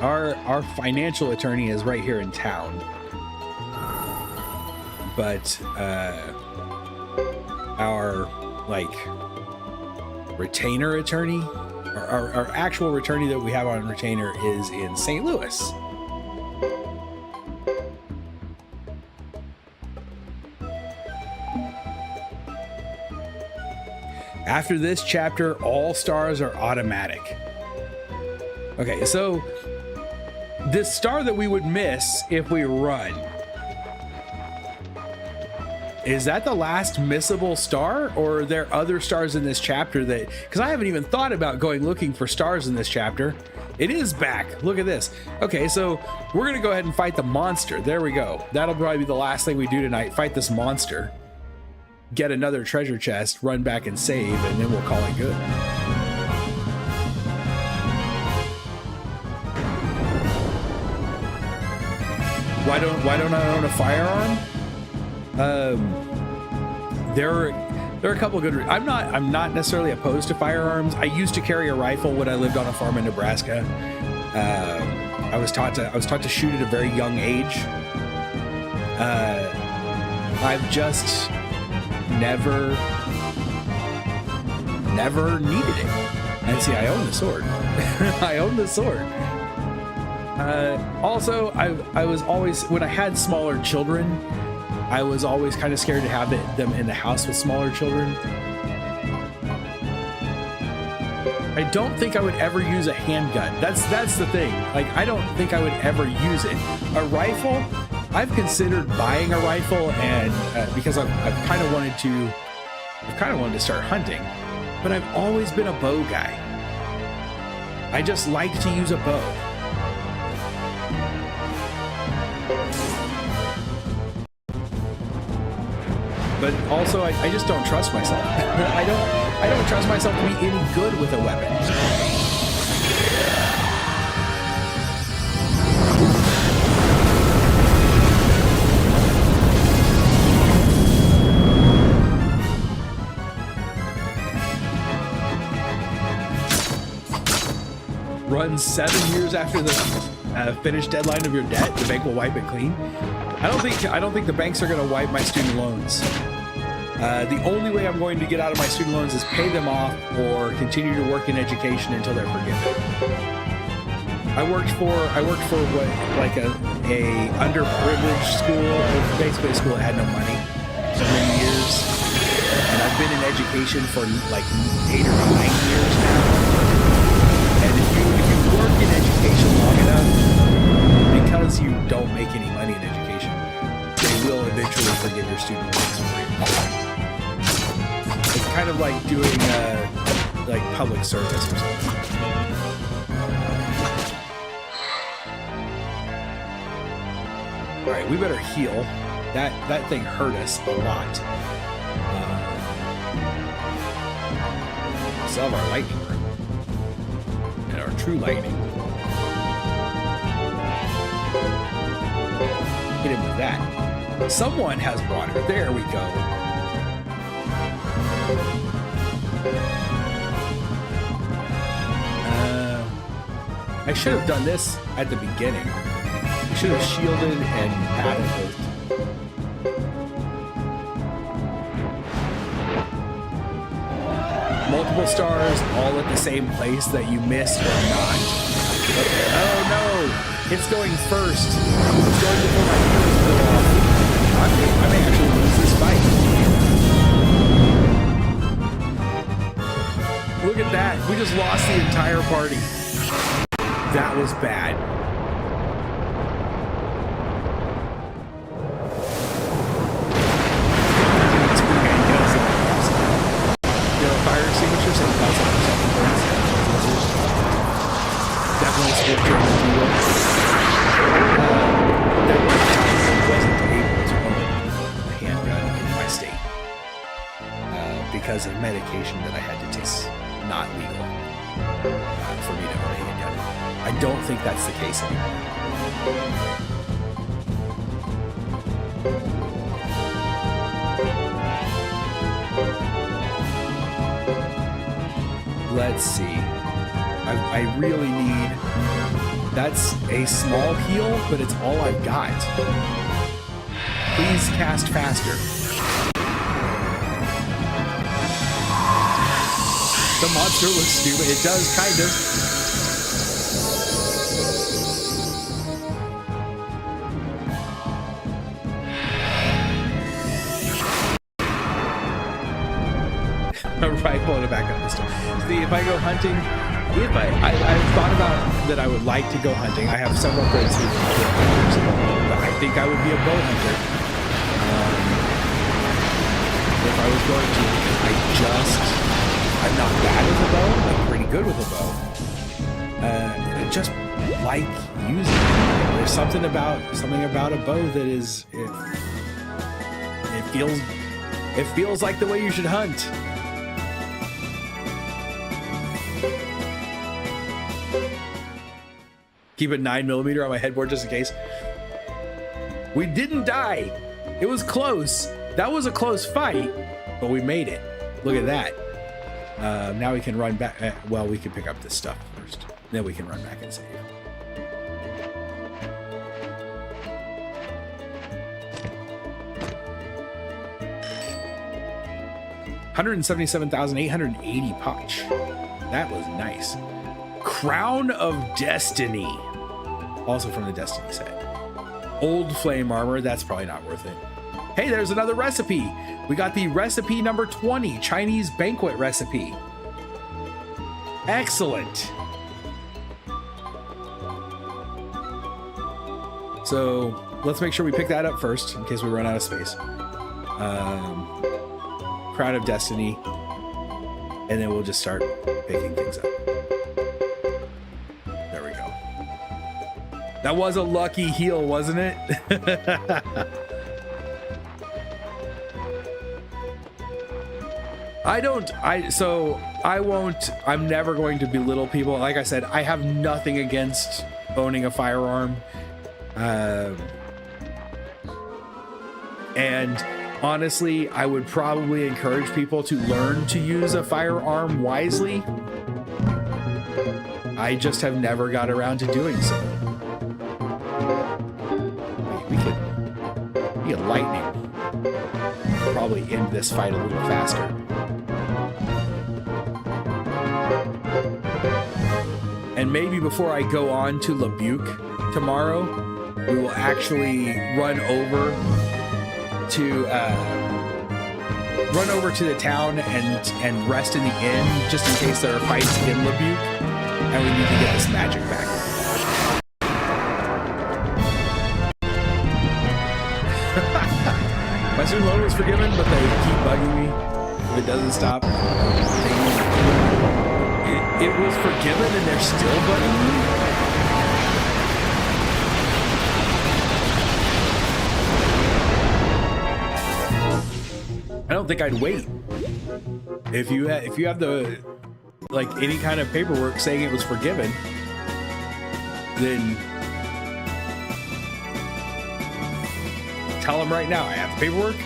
Our financial attorney is right here in town, but our retainer attorney, our actual attorney that we have on retainer is in St. Louis. After this chapter, all stars are automatic. Okay, so this star that we would miss if we run, is that the last missable star, or are there other stars in this chapter that, because I haven't even thought about going looking for stars in this chapter. It is back. Look at this. Okay, so we're gonna go ahead and fight the monster. There we go. That'll probably be the last thing we do tonight. Fight this monster, get another treasure chest, run back and save, and then we'll call it good. Why don't I own a firearm? There are a couple of good. I'm not necessarily opposed to firearms. I used to carry a rifle when I lived on a farm in Nebraska. I was taught to shoot at a very young age. I've just never needed it. And see, I own the sword. I own the sword. Also, I was always, when I had smaller children, I was always kind of scared to have them in the house with smaller children. I don't think I would ever use a handgun. That's the thing. Like, I don't think I would ever use it. A rifle, I've considered buying a rifle, and because I've kind of wanted to start hunting, but I've always been a bow guy. I just like to use a bow. But also, I just don't trust myself. I don't trust myself to be any good with a weapon. Run 7 years after the finished deadline of your debt, the bank will wipe it clean. I don't think the banks are going to wipe my student loans. The only way I'm going to get out of my student loans is pay them off or continue to work in education until they're forgiven. I worked for what, like a underprivileged school, basically a school that had no money, so many years, and I've been in education for like 8 or 9 years now. And if you work in education long enough, because you don't make any money in education, they will eventually forgive your student loans for you. It's kind of like doing like public service or something. All right, we better heal. That thing hurt us a lot. We still have our lightning room and our true lightning. Hit him with that. Someone has water. There we go. I should have done this at the beginning. I should have shielded and battled both. Multiple stars all at the same place that you missed or not. Oh no! It's going first. It's going before my heels go off. I may actually lose this fight. Look at that. We just lost the entire party. That was bad. Fire extinguisher, so that's up second burns. Definitely split during the duel. There was a time when I wasn't able to own a handgun in my state because of medication that I had to take. Not legal for me to own a handgun. I don't think that's the case anymore. Let's see. I really need... That's a small heal, but it's all I've got. Please cast faster. The monster looks stupid. It does, kind of. A rifle and a backup pistol. See, if I go hunting, I've thought about that I would like to go hunting. I have several friends who are hunters, but I think I would be a bow hunter. If I was going to, I'm not bad with a bow. I'm pretty good with a bow. I just like using it. There's something about a bow that is it feels like the way you should hunt. Keep it 9mm on my headboard just in case. We didn't die. It was close. That was a close fight, but we made it. Look at that. Now we can run back. Well, we can pick up this stuff first. Then we can run back and save. $177,880 potch. That was nice. Crown of Destiny. Also from the Destiny set. Old flame armor. That's probably not worth it. Hey, there's another recipe. We got the recipe number 20, Chinese banquet recipe. Excellent. So let's make sure we pick that up first in case we run out of space. Crown of Destiny. And then we'll just start picking things up. There we go. That was a lucky heal, wasn't it? I'm never going to belittle people. Like I said, I have nothing against owning a firearm. And honestly, I would probably encourage people to learn to use a firearm wisely. I just have never got around to doing so. We could be a lightning. Probably end this fight a little faster. And maybe before I go on to Lebuque tomorrow, we will actually run over to the town and rest in the inn just in case there are fights in Lebuque and we need to get this magic back. My student loan was forgiven, but they keep bugging me if it doesn't stop. It was forgiven and they're still bugging me? I don't think I'd wait. If you have the any kind of paperwork saying it was forgiven, then tell them right now I have the paperwork,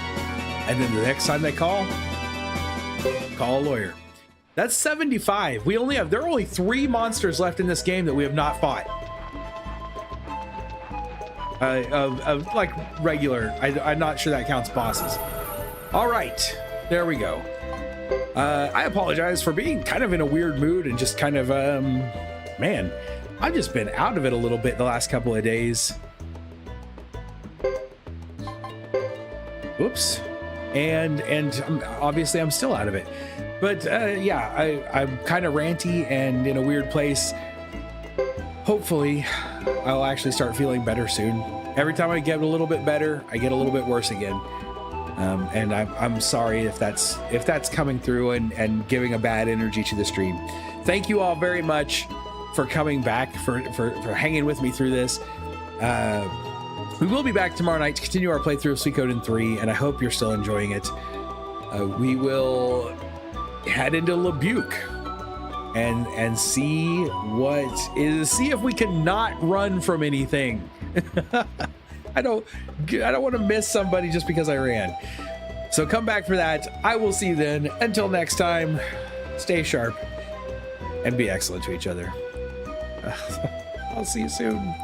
and then the next time they call a lawyer. That's 75. There are only 3 monsters left in this game that we have not fought. Of like regular. I'm not sure that counts bosses. All right, there we go. I apologize for being kind of in a weird mood and just kind of, man, I've just been out of it a little bit the last couple of days. Whoops. And obviously I'm still out of it. But yeah, I'm kind of ranty and in a weird place. Hopefully I'll actually start feeling better soon. Every time I get a little bit better, I get a little bit worse again. And I'm sorry if that's coming through and giving a bad energy to the stream. Thank you all very much for coming back, for hanging with me through this. We will be back tomorrow night to continue our playthrough of Suikoden 3, and I hope you're still enjoying it. We will head into Lebuke and see see if we can not run from anything. I don't want to miss somebody just because I ran. So come back for that. I will see you then. Until next time, stay sharp and be excellent to each other. I'll see you soon.